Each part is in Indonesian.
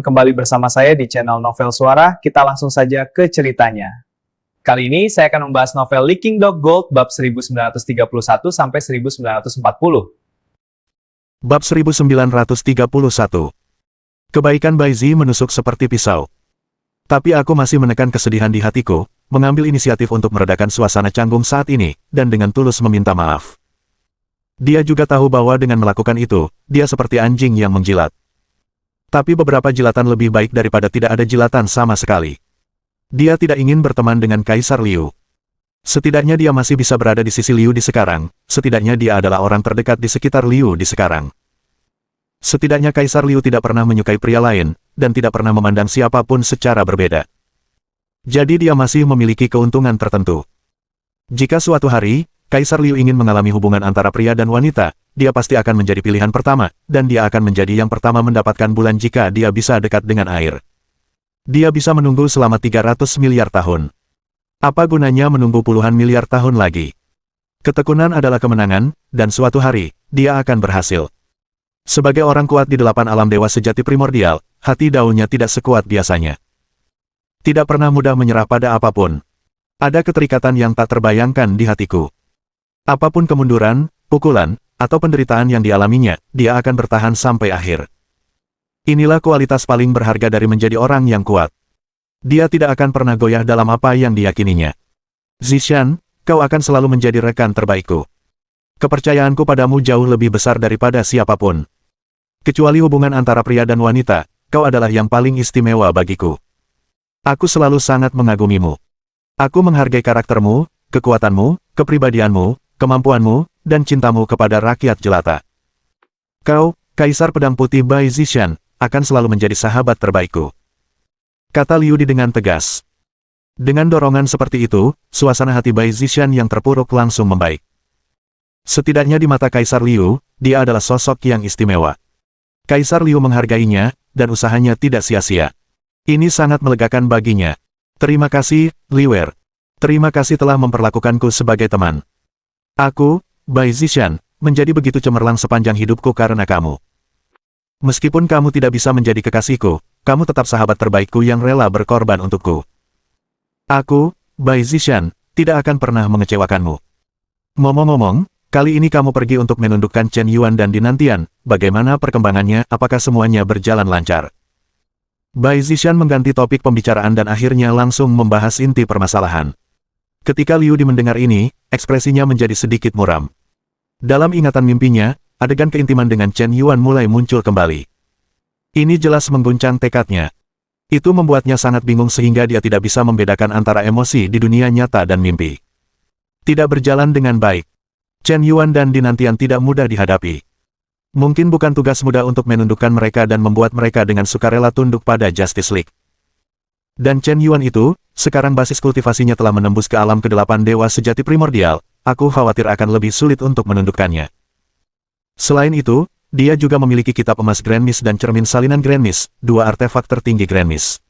Kembali bersama saya di channel Novel Suara, kita langsung saja ke ceritanya. Kali ini saya akan membahas novel Licking Dog Gold bab 1931 sampai 1940. Bab 1931. Kebaikan Baizi menusuk seperti pisau. Tapi aku masih menekan kesedihan di hatiku, mengambil inisiatif untuk meredakan suasana canggung saat ini, dan dengan tulus meminta maaf. Dia juga tahu bahwa dengan melakukan itu, dia seperti anjing yang menjilat. Tapi beberapa jilatan lebih baik daripada tidak ada jilatan sama sekali. Dia tidak ingin berteman dengan Kaisar Liu. Setidaknya dia masih bisa berada di sisi Liu di sekarang, setidaknya dia adalah orang terdekat di sekitar Liu di sekarang. Setidaknya Kaisar Liu tidak pernah menyukai pria lain, dan tidak pernah memandang siapapun secara berbeda. Jadi dia masih memiliki keuntungan tertentu. Jika suatu hari, Kaisar Liu ingin mengalami hubungan antara pria dan wanita, dia pasti akan menjadi pilihan pertama, dan dia akan menjadi yang pertama mendapatkan bulan jika dia bisa dekat dengan air. Dia bisa menunggu selama 300 miliar tahun. Apa gunanya menunggu puluhan miliar tahun lagi? Ketekunan adalah kemenangan, dan suatu hari, dia akan berhasil. Sebagai orang kuat di 8 alam dewa sejati primordial, hati daunnya tidak sekuat biasanya. Tidak pernah mudah menyerah pada apapun. Ada keterikatan yang tak terbayangkan di hatiku. Apapun kemunduran, pukulan, atau penderitaan yang dialaminya, dia akan bertahan sampai akhir. Inilah kualitas paling berharga dari menjadi orang yang kuat. Dia tidak akan pernah goyah dalam apa yang diyakininya. Zishan, kau akan selalu menjadi rekan terbaikku. Kepercayaanku padamu jauh lebih besar daripada siapapun. Kecuali hubungan antara pria dan wanita, kau adalah yang paling istimewa bagiku. Aku selalu sangat mengagumimu. Aku menghargai karaktermu, kekuatanmu, kepribadianmu, kemampuanmu, dan cintamu kepada rakyat jelata. Kau, Kaisar Pedang Putih Bai Zishan, akan selalu menjadi sahabat terbaikku. Kata Liu Di dengan tegas. Dengan dorongan seperti itu, suasana hati Bai Zishan yang terpuruk langsung membaik. Setidaknya di mata Kaisar Liu, dia adalah sosok yang istimewa. Kaisar Liu menghargainya, dan usahanya tidak sia-sia. Ini sangat melegakan baginya. Terima kasih, Liwer. Terima kasih telah memperlakukanku sebagai teman. Aku, Bai Zishan, menjadi begitu cemerlang sepanjang hidupku karena kamu. Meskipun kamu tidak bisa menjadi kekasihku, kamu tetap sahabat terbaikku yang rela berkorban untukku. Aku, Bai Zishan, tidak akan pernah mengecewakanmu. Ngomong-ngomong, kali ini kamu pergi untuk menundukkan Chen Yuan dan Dinantian, bagaimana perkembangannya, apakah semuanya berjalan lancar? Bai Zishan mengganti topik pembicaraan dan akhirnya langsung membahas inti permasalahan. Ketika Liu Di mendengar ini, ekspresinya menjadi sedikit muram. Dalam ingatan mimpinya, adegan keintiman dengan Chen Yuan mulai muncul kembali. Ini jelas mengguncang tekadnya. Itu membuatnya sangat bingung sehingga dia tidak bisa membedakan antara emosi di dunia nyata dan mimpi. Tidak berjalan dengan baik. Chen Yuan dan Dinantian tidak mudah dihadapi. Mungkin bukan tugas mudah untuk menundukkan mereka dan membuat mereka dengan sukarela tunduk pada Justice League. Dan Chen Yuan itu, sekarang basis kultivasinya telah menembus ke alam ke-8 dewa sejati primordial, aku khawatir akan lebih sulit untuk menundukkannya. Selain itu, dia juga memiliki kitab emas Grand Mist dan cermin salinan Grand Mist, dua artefak tertinggi Grand Mist.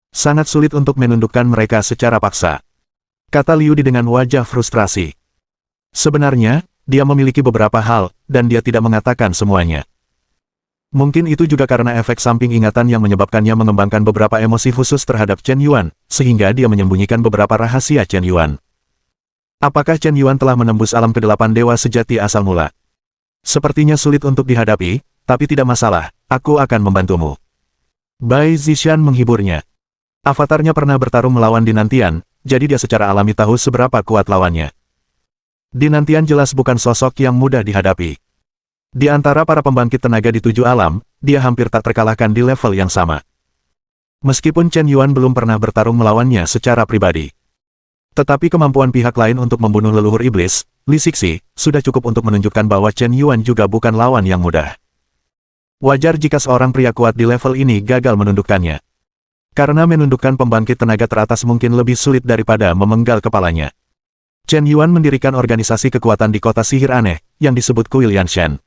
Sangat sulit untuk menundukkan mereka secara paksa. Kata Liu Di dengan wajah frustrasi. Sebenarnya, dia memiliki beberapa hal, dan dia tidak mengatakan semuanya. Mungkin itu juga karena efek samping ingatan yang menyebabkannya mengembangkan beberapa emosi khusus terhadap Chen Yuan, sehingga dia menyembunyikan beberapa rahasia Chen Yuan. Apakah Chen Yuan telah menembus alam ke-8 dewa sejati asal mula? Sepertinya sulit untuk dihadapi, tapi tidak masalah, aku akan membantumu. Bai Zishan menghiburnya. Avatarnya pernah bertarung melawan Dinantian, jadi dia secara alami tahu seberapa kuat lawannya. Dinantian jelas bukan sosok yang mudah dihadapi. Di antara para pembangkit tenaga di 7 alam, dia hampir tak terkalahkan di level yang sama. Meskipun Chen Yuan belum pernah bertarung melawannya secara pribadi. Tetapi kemampuan pihak lain untuk membunuh leluhur iblis, Li Sixi, sudah cukup untuk menunjukkan bahwa Chen Yuan juga bukan lawan yang mudah. Wajar jika seorang pria kuat di level ini gagal menundukkannya. Karena menundukkan pembangkit tenaga teratas mungkin lebih sulit daripada memenggal kepalanya. Chen Yuan mendirikan organisasi kekuatan di kota sihir aneh, yang disebut Kuil Yanshan.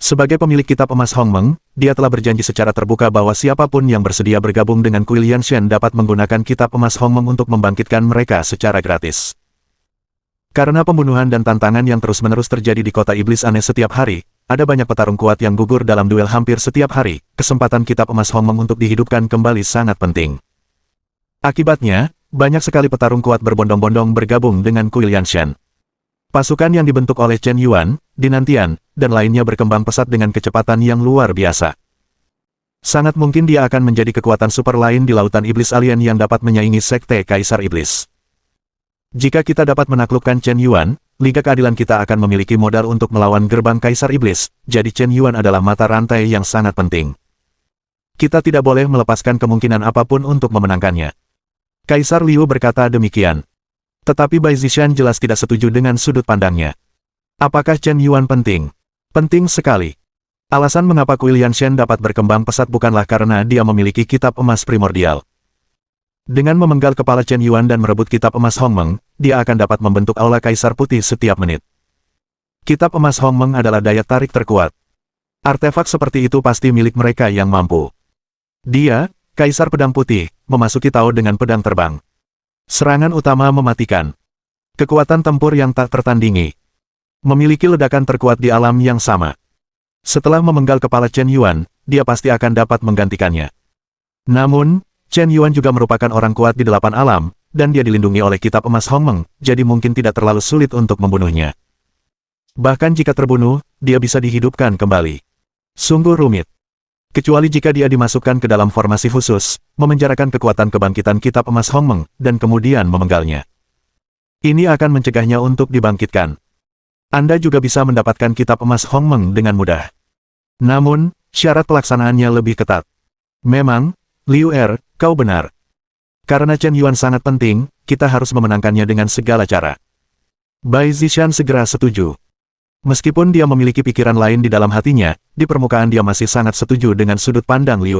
Sebagai pemilik kitab emas Hongmeng, dia telah berjanji secara terbuka bahwa siapapun yang bersedia bergabung dengan Kuil Yanshan dapat menggunakan kitab emas Hongmeng untuk membangkitkan mereka secara gratis. Karena pembunuhan dan tantangan yang terus-menerus terjadi di kota iblis aneh setiap hari, ada banyak petarung kuat yang gugur dalam duel hampir setiap hari, kesempatan kitab emas Hongmeng untuk dihidupkan kembali sangat penting. Akibatnya, banyak sekali petarung kuat berbondong-bondong bergabung dengan Kuil Yanshan. Pasukan yang dibentuk oleh Chen Yuan, Dinantian, dan lainnya berkembang pesat dengan kecepatan yang luar biasa. Sangat mungkin dia akan menjadi kekuatan super lain di lautan iblis alien yang dapat menyaingi Sekte Kaisar Iblis. Jika kita dapat menaklukkan Chen Yuan, Liga Keadilan kita akan memiliki modal untuk melawan gerbang Kaisar Iblis, jadi Chen Yuan adalah mata rantai yang sangat penting. Kita tidak boleh melepaskan kemungkinan apapun untuk memenangkannya. Kaisar Liu berkata demikian. Tetapi Bai Zishan jelas tidak setuju dengan sudut pandangnya. Apakah Chen Yuan penting? Penting sekali. Alasan mengapa Kuil Yanshan dapat berkembang pesat bukanlah karena dia memiliki kitab emas primordial. Dengan memenggal kepala Chen Yuan dan merebut kitab emas Hongmeng, dia akan dapat membentuk aula Kaisar Putih setiap menit. Kitab emas Hongmeng adalah daya tarik terkuat. Artefak seperti itu pasti milik mereka yang mampu. Dia, Kaisar Pedang Putih, memasuki Tao dengan pedang terbang. Serangan utama mematikan. Kekuatan tempur yang tak tertandingi. Memiliki ledakan terkuat di alam yang sama. Setelah memenggal kepala Chen Yuan, dia pasti akan dapat menggantikannya. Namun, Chen Yuan juga merupakan orang kuat di 8 alam, dan dia dilindungi oleh kitab emas Hongmeng, jadi mungkin tidak terlalu sulit untuk membunuhnya. Bahkan jika terbunuh, dia bisa dihidupkan kembali. Sungguh rumit. Kecuali jika dia dimasukkan ke dalam formasi khusus, memenjarakan kekuatan kebangkitan kitab emas Hongmeng, dan kemudian memenggalnya. Ini akan mencegahnya untuk dibangkitkan. Anda juga bisa mendapatkan kitab emas Hongmeng dengan mudah. Namun, syarat pelaksanaannya lebih ketat. Memang, Liu kau benar. Karena Chen Yuan sangat penting, kita harus memenangkannya dengan segala cara. Bai Zishan segera setuju. Meskipun dia memiliki pikiran lain di dalam hatinya, di permukaan dia masih sangat setuju dengan sudut pandang Liu.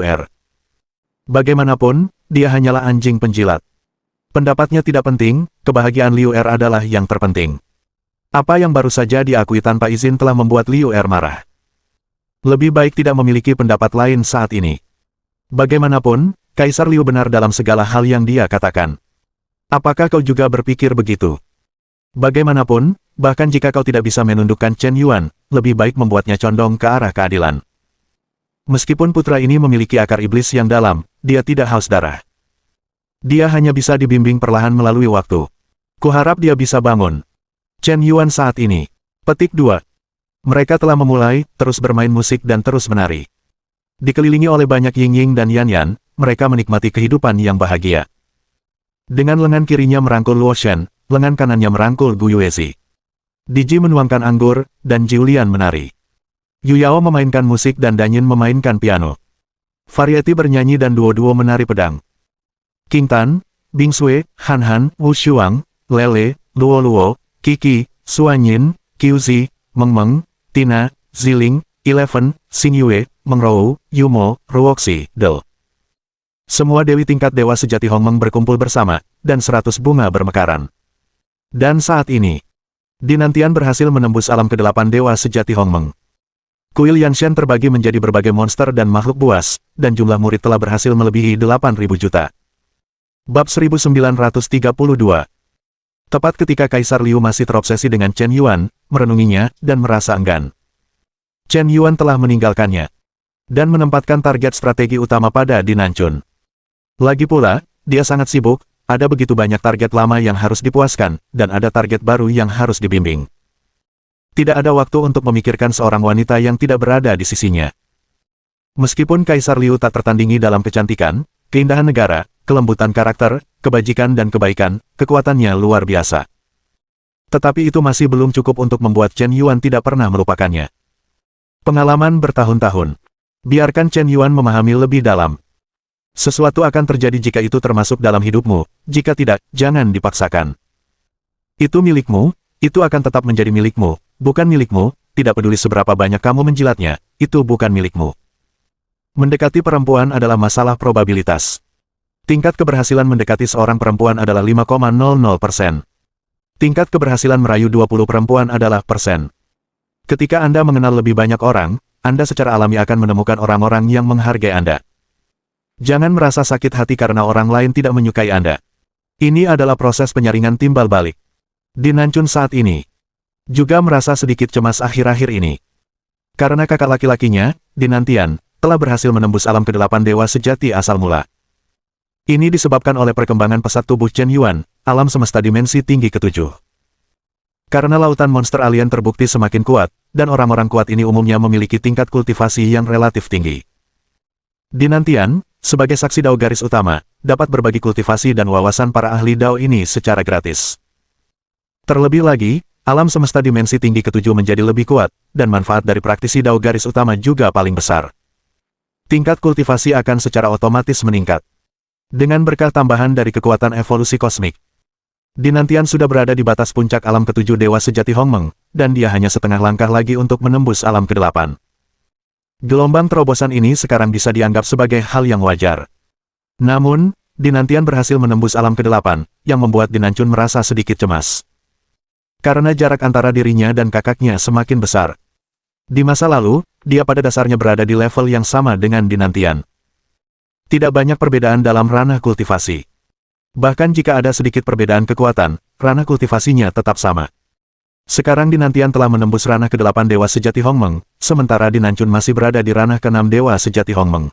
Bagaimanapun, dia hanyalah anjing penjilat. Pendapatnya tidak penting, kebahagiaan Liu adalah yang terpenting. Apa yang baru saja diakui tanpa izin telah membuat Liu marah. Lebih baik tidak memiliki pendapat lain saat ini. Bagaimanapun, Kaisar Liu benar dalam segala hal yang dia katakan. Apakah kau juga berpikir begitu? Bagaimanapun, bahkan jika kau tidak bisa menundukkan Chen Yuan, lebih baik membuatnya condong ke arah keadilan. Meskipun putra ini memiliki akar iblis yang dalam, dia tidak haus darah. Dia hanya bisa dibimbing perlahan melalui waktu. Kuharap dia bisa bangun. Chen Yuan saat ini. Petik 2. Mereka telah memulai, terus bermain musik dan terus menari. Dikelilingi oleh banyak Ying-Ying dan Yan-Yan, mereka menikmati kehidupan yang bahagia. Dengan lengan kirinya merangkul Luo Shen, lengan kanannya merangkul Gu Yuezi. Diji menuangkan anggur, dan Jiulian menari. Yu Yao memainkan musik dan Danyin memainkan piano. Variety bernyanyi dan duo-duo menari pedang. King Tan, Bing Sui, Han Han, Wu Shuang, Lele, Luo Luo, Kiki, Suanyin, Qiuzi, Meng Meng, Tina, Ziling, Eleven, Xing Yue, Meng Rou, Yumo, Ruoxi, Del. Semua dewi tingkat dewa sejati Hongmeng berkumpul bersama, dan 100 bunga bermekaran. Dan saat ini, Dinantian berhasil menembus alam ke-8 dewa sejati Hongmeng. Kuil Yanshan terbagi menjadi berbagai monster dan makhluk buas, dan jumlah murid telah berhasil melebihi 8.000 juta. Bab 1932. Tepat ketika Kaisar Liu masih terobsesi dengan Chen Yuan, merenunginya, dan merasa enggan. Chen Yuan telah meninggalkannya, dan menempatkan target strategi utama pada Dinanchun. Lagi pula, dia sangat sibuk, ada begitu banyak target lama yang harus dipuaskan, dan ada target baru yang harus dibimbing. Tidak ada waktu untuk memikirkan seorang wanita yang tidak berada di sisinya. Meskipun Kaisar Liu tak tertandingi dalam kecantikan, keindahan negara, kelembutan karakter, kebajikan dan kebaikan, kekuatannya luar biasa. Tetapi itu masih belum cukup untuk membuat Chen Yuan tidak pernah melupakannya. Pengalaman bertahun-tahun. Biarkan Chen Yuan memahami lebih dalam. Sesuatu akan terjadi jika itu termasuk dalam hidupmu, jika tidak, jangan dipaksakan. Itu milikmu, itu akan tetap menjadi milikmu, bukan milikmu, tidak peduli seberapa banyak kamu menjilatnya, itu bukan milikmu. Mendekati perempuan adalah masalah probabilitas. Tingkat keberhasilan mendekati seorang perempuan adalah 5,00%. Tingkat keberhasilan merayu 20 perempuan adalah persen. Ketika Anda mengenal lebih banyak orang, Anda secara alami akan menemukan orang-orang yang menghargai Anda. Jangan merasa sakit hati karena orang lain tidak menyukai Anda. Ini adalah proses penyaringan timbal balik. Dinanchun saat ini juga merasa sedikit cemas akhir-akhir ini. Karena kakak laki-lakinya, Dinantian, telah berhasil menembus alam ke-8 dewa sejati asal mula. Ini disebabkan oleh perkembangan pesat tubuh Chen Yuan, alam semesta dimensi tinggi ke-7. Karena lautan monster alien terbukti semakin kuat, dan orang-orang kuat ini umumnya memiliki tingkat kultivasi yang relatif tinggi. Dinantian, sebagai saksi Dao garis utama, dapat berbagi kultivasi dan wawasan para ahli Dao ini secara gratis. Terlebih lagi, alam semesta dimensi tinggi ke-7 menjadi lebih kuat, dan manfaat dari praktisi Dao garis utama juga paling besar. Tingkat kultivasi akan secara otomatis meningkat. Dengan berkah tambahan dari kekuatan evolusi kosmik, Dinantian sudah berada di batas puncak alam ke-7 dewa sejati Hongmeng, dan dia hanya setengah langkah lagi untuk menembus alam ke-8. Gelombang terobosan ini sekarang bisa dianggap sebagai hal yang wajar. Namun, Dinantian berhasil menembus alam ke-8, yang membuat Dinancun merasa sedikit cemas. Karena jarak antara dirinya dan kakaknya semakin besar. Di masa lalu, dia pada dasarnya berada di level yang sama dengan Dinantian. Tidak banyak perbedaan dalam ranah kultivasi. Bahkan jika ada sedikit perbedaan kekuatan, ranah kultivasinya tetap sama. Sekarang Dinantian telah menembus ranah ke-8 dewa sejati Hongmeng, sementara Dinancun masih berada di ranah ke-6 dewa sejati Hongmeng.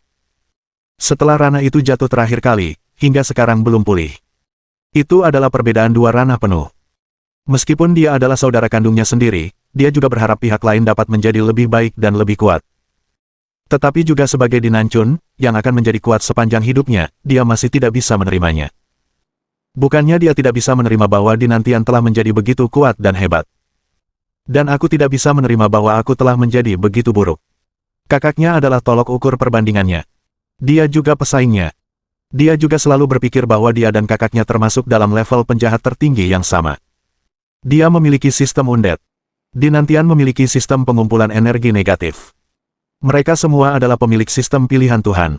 Setelah ranah itu jatuh terakhir kali, hingga sekarang belum pulih. Itu adalah perbedaan dua ranah penuh. Meskipun dia adalah saudara kandungnya sendiri, dia juga berharap pihak lain dapat menjadi lebih baik dan lebih kuat. Tetapi juga sebagai Dinancun, yang akan menjadi kuat sepanjang hidupnya, dia masih tidak bisa menerimanya. Bukannya dia tidak bisa menerima bahwa Dinantian telah menjadi begitu kuat dan hebat. Dan aku tidak bisa menerima bahwa aku telah menjadi begitu buruk. Kakaknya adalah tolok ukur perbandingannya. Dia juga pesaingnya. Dia juga selalu berpikir bahwa dia dan kakaknya termasuk dalam level penjahat tertinggi yang sama. Dia memiliki sistem undead. Dinantian memiliki sistem pengumpulan energi negatif. Mereka semua adalah pemilik sistem pilihan Tuhan.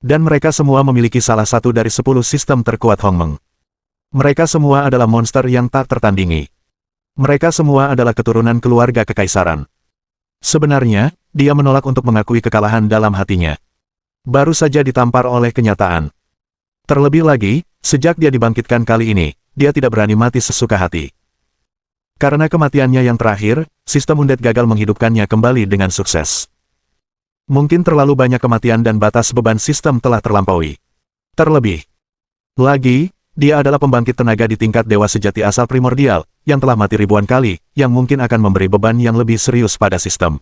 Dan mereka semua memiliki salah satu dari 10 sistem terkuat Hongmeng. Mereka semua adalah monster yang tak tertandingi. Mereka semua adalah keturunan keluarga kekaisaran. Sebenarnya, dia menolak untuk mengakui kekalahan dalam hatinya. Baru saja ditampar oleh kenyataan. Terlebih lagi, sejak dia dibangkitkan kali ini, dia tidak berani mati sesuka hati. Karena kematiannya yang terakhir, sistem undead gagal menghidupkannya kembali dengan sukses. Mungkin terlalu banyak kematian dan batas beban sistem telah terlampaui. Terlebih lagi, dia adalah pembangkit tenaga di tingkat dewa sejati asal primordial, yang telah mati ribuan kali, yang mungkin akan memberi beban yang lebih serius pada sistem.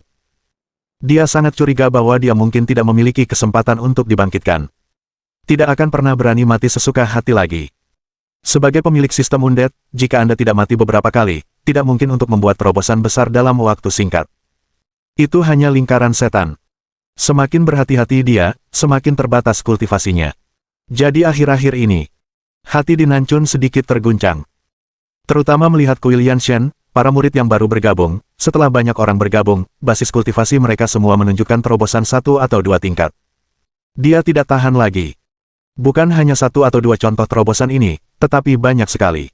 Dia sangat curiga bahwa dia mungkin tidak memiliki kesempatan untuk dibangkitkan. Tidak akan pernah berani mati sesuka hati lagi. Sebagai pemilik sistem undead, jika Anda tidak mati beberapa kali, tidak mungkin untuk membuat terobosan besar dalam waktu singkat. Itu hanya lingkaran setan. Semakin berhati-hati dia, semakin terbatas kultivasinya. Jadi akhir-akhir ini, hati Dinancun sedikit terguncang. Terutama melihat Kuil Yanshen, para murid yang baru bergabung, setelah banyak orang bergabung, basis kultivasi mereka semua menunjukkan terobosan 1 atau 2 tingkat. Dia tidak tahan lagi. Bukan hanya 1 atau 2 contoh terobosan ini, tetapi banyak sekali.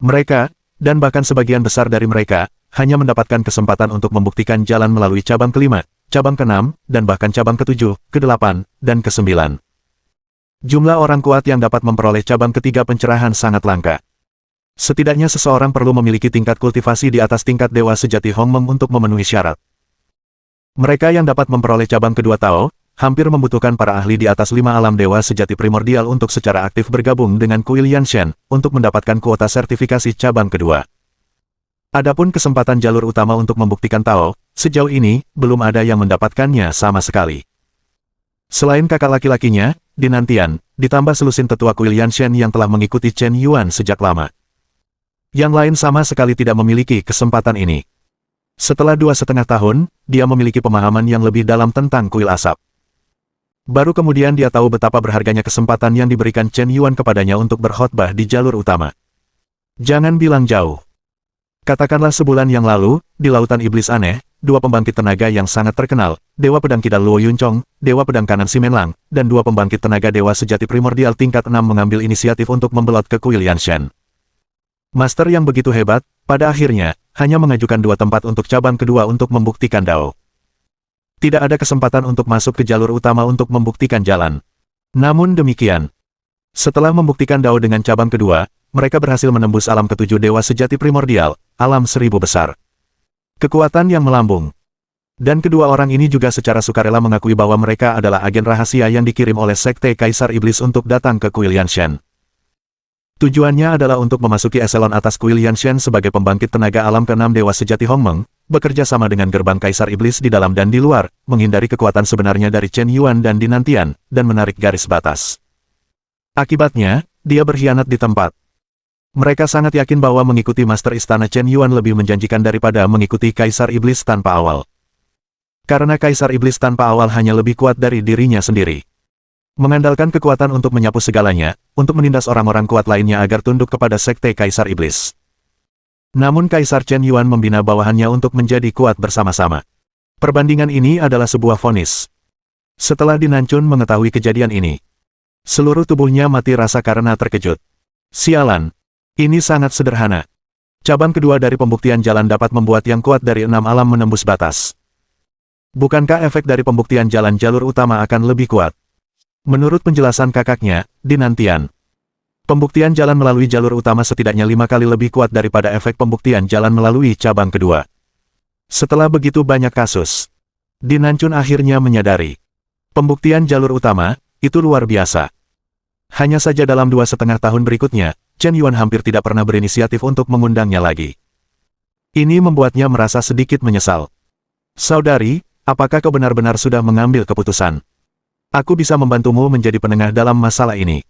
Mereka, dan bahkan sebagian besar dari mereka, hanya mendapatkan kesempatan untuk membuktikan jalan melalui cabang ke-5, cabang ke-6, dan bahkan cabang ke-7, ke-8, dan ke-9. Jumlah orang kuat yang dapat memperoleh cabang ke-3 pencerahan sangat langka. Setidaknya seseorang perlu memiliki tingkat kultivasi di atas tingkat dewa sejati Hongmeng untuk memenuhi syarat. Mereka yang dapat memperoleh cabang ke-2 Tao, hampir membutuhkan para ahli di atas 5 alam dewa sejati primordial untuk secara aktif bergabung dengan Kuil Yanshen, untuk mendapatkan kuota sertifikasi cabang ke-2. Adapun kesempatan jalur utama untuk membuktikan Tao, sejauh ini, belum ada yang mendapatkannya sama sekali. Selain kakak laki-lakinya, Dinantian, ditambah selusin tetua Kuil Yanshen yang telah mengikuti Chen Yuan sejak lama. Yang lain sama sekali tidak memiliki kesempatan ini. Setelah 2,5 tahun, dia memiliki pemahaman yang lebih dalam tentang Kuil Asap. Baru kemudian dia tahu betapa berharganya kesempatan yang diberikan Chen Yuan kepadanya untuk berkhotbah di jalur utama. Jangan bilang jauh. Katakanlah sebulan yang lalu, di Lautan Iblis Aneh, 2 pembangkit tenaga yang sangat terkenal, Dewa Pedang Kidal Luo Yunchong, Dewa Pedang Kanan Si Menlang, dan 2 pembangkit tenaga dewa sejati primordial tingkat 6 mengambil inisiatif untuk membelot ke Kuil Yanshen. Master yang begitu hebat, pada akhirnya, hanya mengajukan 2 tempat untuk cabang kedua untuk membuktikan Dao. Tidak ada kesempatan untuk masuk ke jalur utama untuk membuktikan jalan. Namun demikian, setelah membuktikan Dao dengan cabang kedua, mereka berhasil menembus alam ke-7 dewa sejati primordial, alam 1000 besar. Kekuatan yang melambung. Dan kedua orang ini juga secara sukarela mengakui bahwa mereka adalah agen rahasia yang dikirim oleh Sekte Kaisar Iblis untuk datang ke Kuil Yanshan. Tujuannya adalah untuk memasuki eselon atas Kuil Yanshan sebagai pembangkit tenaga alam ke-6 Dewa Sejati Hongmeng, bekerja sama dengan gerbang Kaisar Iblis di dalam dan di luar, menghindari kekuatan sebenarnya dari Chen Yuan dan Dinantian, dan menarik garis batas. Akibatnya, dia berkhianat di tempat. Mereka sangat yakin bahwa mengikuti Master Istana Chen Yuan lebih menjanjikan daripada mengikuti Kaisar Iblis tanpa awal. Karena Kaisar Iblis tanpa awal hanya lebih kuat dari dirinya sendiri. Mengandalkan kekuatan untuk menyapu segalanya, untuk menindas orang-orang kuat lainnya agar tunduk kepada Sekte Kaisar Iblis. Namun Kaisar Chen Yuan membina bawahannya untuk menjadi kuat bersama-sama. Perbandingan ini adalah sebuah vonis. Setelah Dinancun mengetahui kejadian ini, seluruh tubuhnya mati rasa karena terkejut. Sialan. Ini sangat sederhana. Cabang kedua dari pembuktian jalan dapat membuat yang kuat dari 6 alam menembus batas. Bukankah efek dari pembuktian jalan jalur utama akan lebih kuat? Menurut penjelasan kakaknya, Dinantian, pembuktian jalan melalui jalur utama setidaknya 5 kali lebih kuat daripada efek pembuktian jalan melalui cabang kedua. Setelah begitu banyak kasus, Dinancun akhirnya menyadari, pembuktian jalur utama, itu luar biasa. Hanya saja dalam 2,5 tahun berikutnya, Chen Yuan hampir tidak pernah berinisiatif untuk mengundangnya lagi. Ini membuatnya merasa sedikit menyesal. Saudari, apakah kau benar-benar sudah mengambil keputusan? Aku bisa membantumu menjadi penengah dalam masalah ini.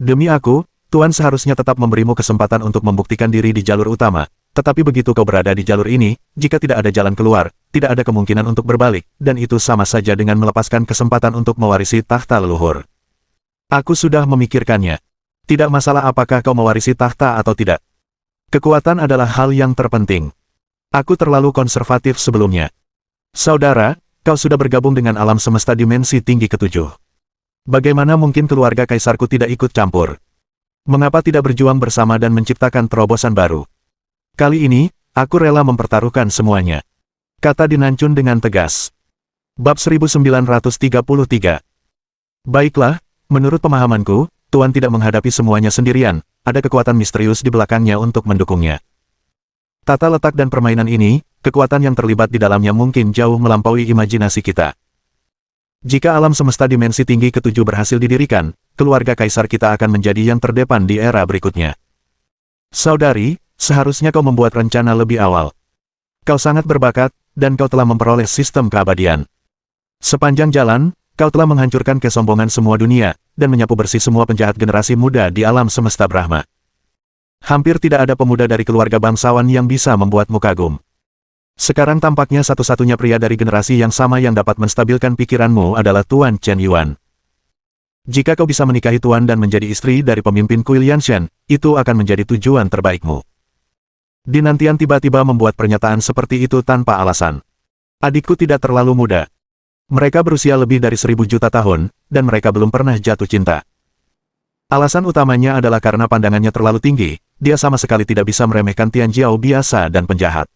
Demi aku, Tuan seharusnya tetap memberimu kesempatan untuk membuktikan diri di jalur utama, tetapi begitu kau berada di jalur ini, jika tidak ada jalan keluar, tidak ada kemungkinan untuk berbalik, dan itu sama saja dengan melepaskan kesempatan untuk mewarisi tahta leluhur. Aku sudah memikirkannya. Tidak masalah apakah kau mewarisi tahta atau tidak. Kekuatan adalah hal yang terpenting. Aku terlalu konservatif sebelumnya. Saudara, kau sudah bergabung dengan alam semesta dimensi tinggi ke-7. Bagaimana mungkin keluarga kaisarku tidak ikut campur? Mengapa tidak berjuang bersama dan menciptakan terobosan baru? Kali ini, aku rela mempertaruhkan semuanya. Kata Dinancun dengan tegas. Bab 1933. Baiklah, menurut pemahamanku, Tuan tidak menghadapi semuanya sendirian, ada kekuatan misterius di belakangnya untuk mendukungnya. Tata letak dan permainan ini, kekuatan yang terlibat di dalamnya mungkin jauh melampaui imajinasi kita. Jika alam semesta dimensi tinggi ke-7 berhasil didirikan, keluarga kaisar kita akan menjadi yang terdepan di era berikutnya. Saudari, seharusnya kau membuat rencana lebih awal. Kau sangat berbakat, dan kau telah memperoleh sistem keabadian. Sepanjang jalan, kau telah menghancurkan kesombongan semua dunia, dan menyapu bersih semua penjahat generasi muda di alam semesta Brahma. Hampir tidak ada pemuda dari keluarga bangsawan yang bisa membuatmu kagum. Sekarang tampaknya satu-satunya pria dari generasi yang sama yang dapat menstabilkan pikiranmu adalah Tuan Chen Yuan. Jika kau bisa menikahi Tuan dan menjadi istri dari pemimpin Kuil Yanshan, itu akan menjadi tujuan terbaikmu. Dinantian tiba-tiba membuat pernyataan seperti itu tanpa alasan. Adikku tidak terlalu muda. Mereka berusia lebih dari 1000 juta tahun, dan mereka belum pernah jatuh cinta. Alasan utamanya adalah karena pandangannya terlalu tinggi, dia sama sekali tidak bisa meremehkan Tian Jiao biasa dan penjahat.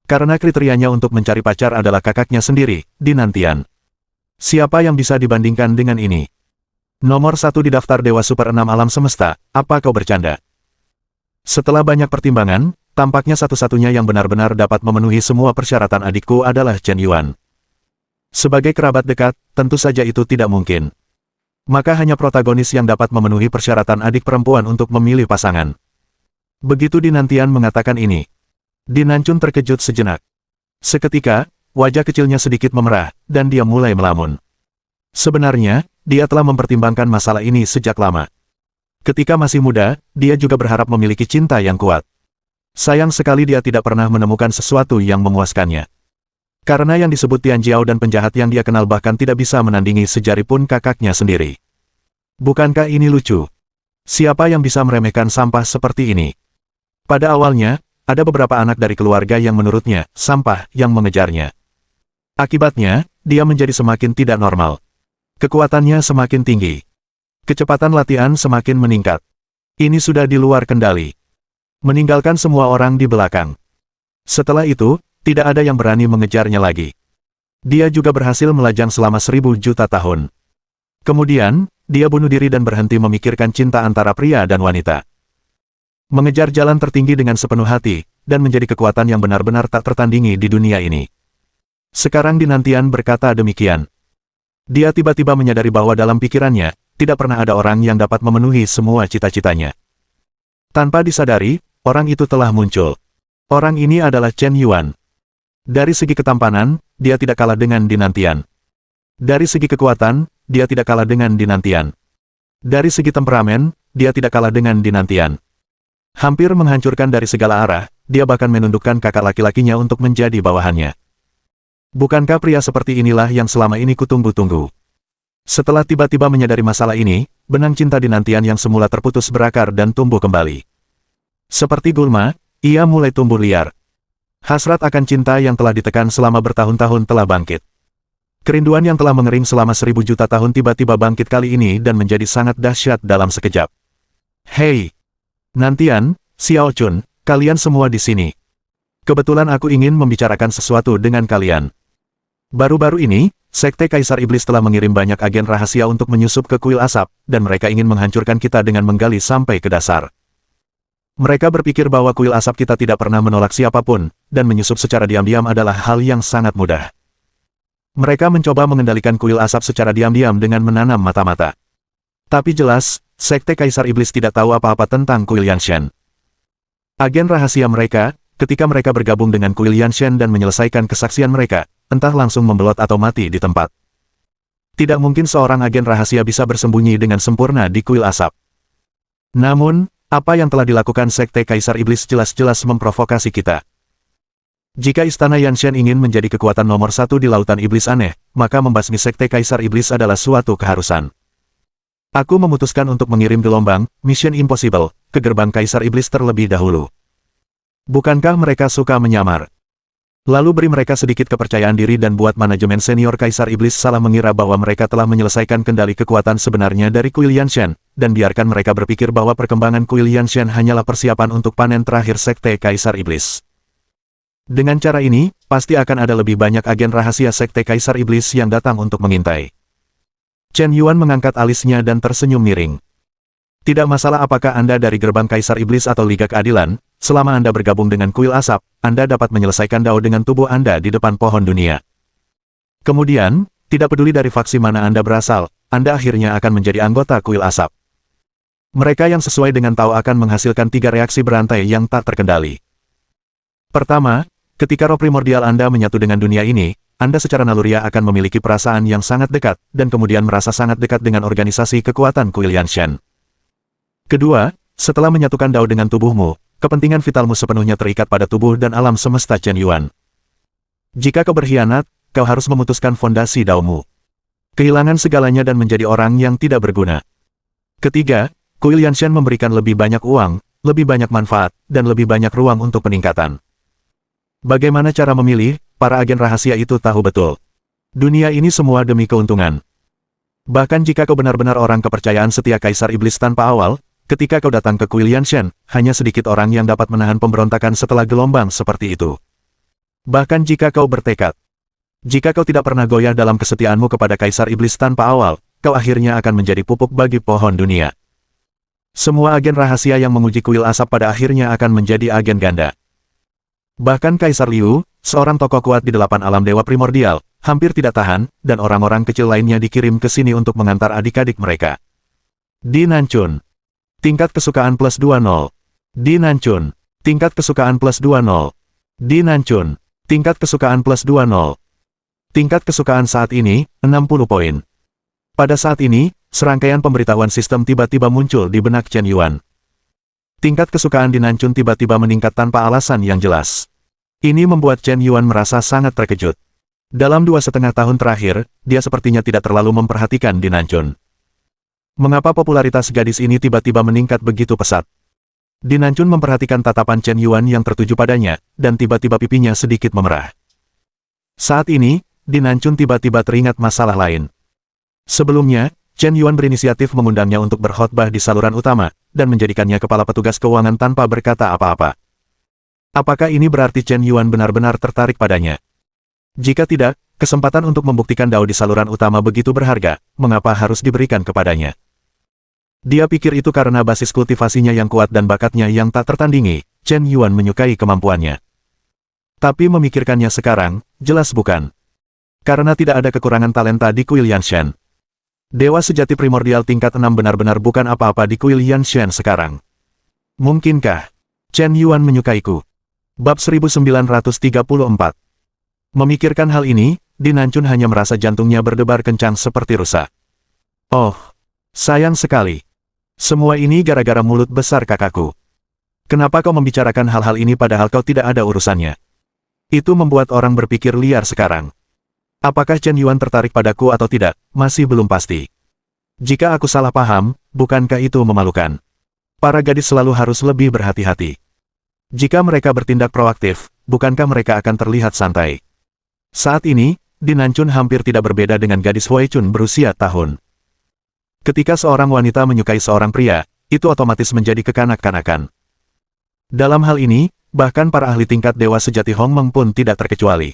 Karena kriterianya untuk mencari pacar adalah kakaknya sendiri, Dinantian. Siapa yang bisa dibandingkan dengan ini? Nomor 1 di daftar Dewa Super 6 Alam Semesta, apa kau bercanda? Setelah banyak pertimbangan, tampaknya satu-satunya yang benar-benar dapat memenuhi semua persyaratan adikku adalah Chen Yuan. Sebagai kerabat dekat, tentu saja itu tidak mungkin. Maka hanya protagonis yang dapat memenuhi persyaratan adik perempuan untuk memilih pasangan. Begitu Dinantian mengatakan ini, Dinancun terkejut sejenak. Seketika, wajah kecilnya sedikit memerah, dan dia mulai melamun. Sebenarnya, dia telah mempertimbangkan masalah ini sejak lama. Ketika masih muda, dia juga berharap memiliki cinta yang kuat. Sayang sekali dia tidak pernah menemukan sesuatu yang memuaskannya. Karena yang disebut Tian Jiao dan penjahat yang dia kenal bahkan tidak bisa menandingi sejari pun kakaknya sendiri. Bukankah ini lucu? Siapa yang bisa meremehkan sampah seperti ini? Pada awalnya, ada beberapa anak dari keluarga yang menurutnya, sampah yang mengejarnya. Akibatnya, dia menjadi semakin tidak normal. Kekuatannya semakin tinggi. Kecepatan latihan semakin meningkat. Ini sudah di luar kendali. Meninggalkan semua orang di belakang. Setelah itu, tidak ada yang berani mengejarnya lagi. Dia juga berhasil melajang selama 1000 juta tahun. Kemudian, dia bunuh diri dan berhenti memikirkan cinta antara pria dan wanita. Mengejar jalan tertinggi dengan sepenuh hati, dan menjadi kekuatan yang benar-benar tak tertandingi di dunia ini. Sekarang Dinantian berkata demikian. Dia tiba-tiba menyadari bahwa dalam pikirannya, tidak pernah ada orang yang dapat memenuhi semua cita-citanya. Tanpa disadari, orang itu telah muncul. Orang ini adalah Chen Yuan. Dari segi ketampanan, dia tidak kalah dengan Dinantian. Dari segi kekuatan, dia tidak kalah dengan Dinantian. Dari segi temperamen, dia tidak kalah dengan Dinantian. Hampir menghancurkan dari segala arah, dia bahkan menundukkan kakak laki-lakinya untuk menjadi bawahannya. Bukankah pria seperti inilah yang selama ini kutunggu-tunggu? Setelah tiba-tiba menyadari masalah ini, benang cinta Dinantian yang semula terputus berakar dan tumbuh kembali. Seperti gulma, ia mulai tumbuh liar. Hasrat akan cinta yang telah ditekan selama bertahun-tahun telah bangkit. Kerinduan yang telah mengering selama 1000 juta tahun tiba-tiba bangkit kali ini dan menjadi sangat dahsyat dalam sekejap. Hei! Nantian, Xiao Chun, kalian semua di sini. Kebetulan aku ingin membicarakan sesuatu dengan kalian. Baru-baru ini, Sekte Kaisar Iblis telah mengirim banyak agen rahasia untuk menyusup ke kuil asap, dan mereka ingin menghancurkan kita dengan menggali sampai ke dasar. Mereka berpikir bahwa kuil asap kita tidak pernah menolak siapapun, dan menyusup secara diam-diam adalah hal yang sangat mudah. Mereka mencoba mengendalikan kuil asap secara diam-diam dengan menanam mata-mata. Tapi jelas, Sekte Kaisar Iblis tidak tahu apa-apa tentang kuil Yanshen. Agen rahasia mereka, ketika mereka bergabung dengan kuil Yanshen dan menyelesaikan kesaksian mereka, entah langsung membelot atau mati di tempat. Tidak mungkin seorang agen rahasia bisa bersembunyi dengan sempurna di kuil asap. Namun, apa yang telah dilakukan Sekte Kaisar Iblis jelas-jelas memprovokasi kita. Jika Istana Yanshen ingin menjadi kekuatan nomor 1 di lautan iblis aneh, maka membasmi Sekte Kaisar Iblis adalah suatu keharusan. Aku memutuskan untuk mengirim gelombang, Mission Impossible, ke gerbang Kaisar Iblis terlebih dahulu. Bukankah mereka suka menyamar? Lalu beri mereka sedikit kepercayaan diri dan buat manajemen senior Kaisar Iblis salah mengira bahwa mereka telah menyelesaikan kendali kekuatan sebenarnya dari kuil Yanshen, dan biarkan mereka berpikir bahwa perkembangan kuil Yanshen hanyalah persiapan untuk panen terakhir Sekte Kaisar Iblis. Dengan cara ini, pasti akan ada lebih banyak agen rahasia Sekte Kaisar Iblis yang datang untuk mengintai. Chen Yuan mengangkat alisnya dan tersenyum miring. Tidak masalah apakah Anda dari gerbang Kaisar Iblis atau Liga Keadilan, selama Anda bergabung dengan kuil asap, Anda dapat menyelesaikan Dao dengan tubuh Anda di depan pohon dunia. Kemudian, tidak peduli dari faksi mana Anda berasal, Anda akhirnya akan menjadi anggota kuil asap. Mereka yang sesuai dengan Tao akan menghasilkan 3 reaksi berantai yang tak terkendali. Pertama, ketika roh primordial Anda menyatu dengan dunia ini, Anda secara naluriah akan memiliki perasaan yang sangat dekat, dan kemudian merasa sangat dekat dengan organisasi kekuatan kuil Yanshen. Kedua, setelah menyatukan Dao dengan tubuhmu, kepentingan vitalmu sepenuhnya terikat pada tubuh dan alam semesta Chen Yuan. Jika kau berkhianat, kau harus memutuskan fondasi Daomu. Kehilangan segalanya dan menjadi orang yang tidak berguna. Ketiga, kuil Yanshen memberikan lebih banyak uang, lebih banyak manfaat, dan lebih banyak ruang untuk peningkatan. Bagaimana cara memilih? Para agen rahasia itu tahu betul. Dunia ini semua demi keuntungan. Bahkan jika kau benar-benar orang kepercayaan setia Kaisar Iblis tanpa awal, ketika kau datang ke kuil Yanshen, hanya sedikit orang yang dapat menahan pemberontakan setelah gelombang seperti itu. Bahkan jika kau bertekad. Jika kau tidak pernah goyah dalam kesetiaanmu kepada Kaisar Iblis tanpa awal, kau akhirnya akan menjadi pupuk bagi pohon dunia. Semua agen rahasia yang menguji kuil asap pada akhirnya akan menjadi agen ganda. Bahkan Kaisar Liu, seorang tokoh kuat di 8 alam dewa primordial, hampir tidak tahan, dan orang-orang kecil lainnya dikirim ke sini untuk mengantar adik-adik mereka. Di Nanchun. Tingkat kesukaan plus 20. Di Nanchun. Tingkat kesukaan plus 20. Di Nanchun. Tingkat kesukaan plus 20. Tingkat kesukaan saat ini, 60 poin. Pada saat ini, serangkaian pemberitahuan sistem tiba-tiba muncul di benak Chen Yuan. Tingkat kesukaan di Nanchun tiba-tiba meningkat tanpa alasan yang jelas. Ini membuat Chen Yuan merasa sangat terkejut. Dalam 2,5 tahun terakhir, dia sepertinya tidak terlalu memperhatikan di Nanchun. Mengapa popularitas gadis ini tiba-tiba meningkat begitu pesat? Di Nanchun memperhatikan tatapan Chen Yuan yang tertuju padanya, dan tiba-tiba pipinya sedikit memerah. Saat ini, di Nanchun tiba-tiba teringat masalah lain. Sebelumnya, Chen Yuan berinisiatif mengundangnya untuk berkhotbah di saluran utama, dan menjadikannya kepala petugas keuangan tanpa berkata apa-apa. Apakah ini berarti Chen Yuan benar-benar tertarik padanya? Jika tidak, kesempatan untuk membuktikan Dao di saluran utama begitu berharga, mengapa harus diberikan kepadanya? Dia pikir itu karena basis kultivasinya yang kuat dan bakatnya yang tak tertandingi, Chen Yuan menyukai kemampuannya. Tapi memikirkannya sekarang, jelas bukan. Karena tidak ada kekurangan talenta di Kuil Yanshan. Dewa sejati primordial tingkat 6 benar-benar bukan apa-apa di Kuil Yanshan sekarang. Mungkinkah Chen Yuan menyukaiku? Bab 1934. Memikirkan hal ini, Din Nanchun hanya merasa jantungnya berdebar kencang seperti rusa. Oh, sayang sekali. Semua ini gara-gara mulut besar kakakku. Kenapa kau membicarakan hal-hal ini padahal kau tidak ada urusannya? Itu membuat orang berpikir liar sekarang. Apakah Chen Yuan tertarik padaku atau tidak, masih belum pasti. Jika aku salah paham, bukankah itu memalukan? Para gadis selalu harus lebih berhati-hati. Jika mereka bertindak proaktif, bukankah mereka akan terlihat santai? Saat ini, Din Nanchun hampir tidak berbeda dengan gadis Hui Chun berusia tahun. Ketika seorang wanita menyukai seorang pria, itu otomatis menjadi kekanak-kanakan. Dalam hal ini, bahkan para ahli tingkat dewa sejati Hong Meng pun tidak terkecuali.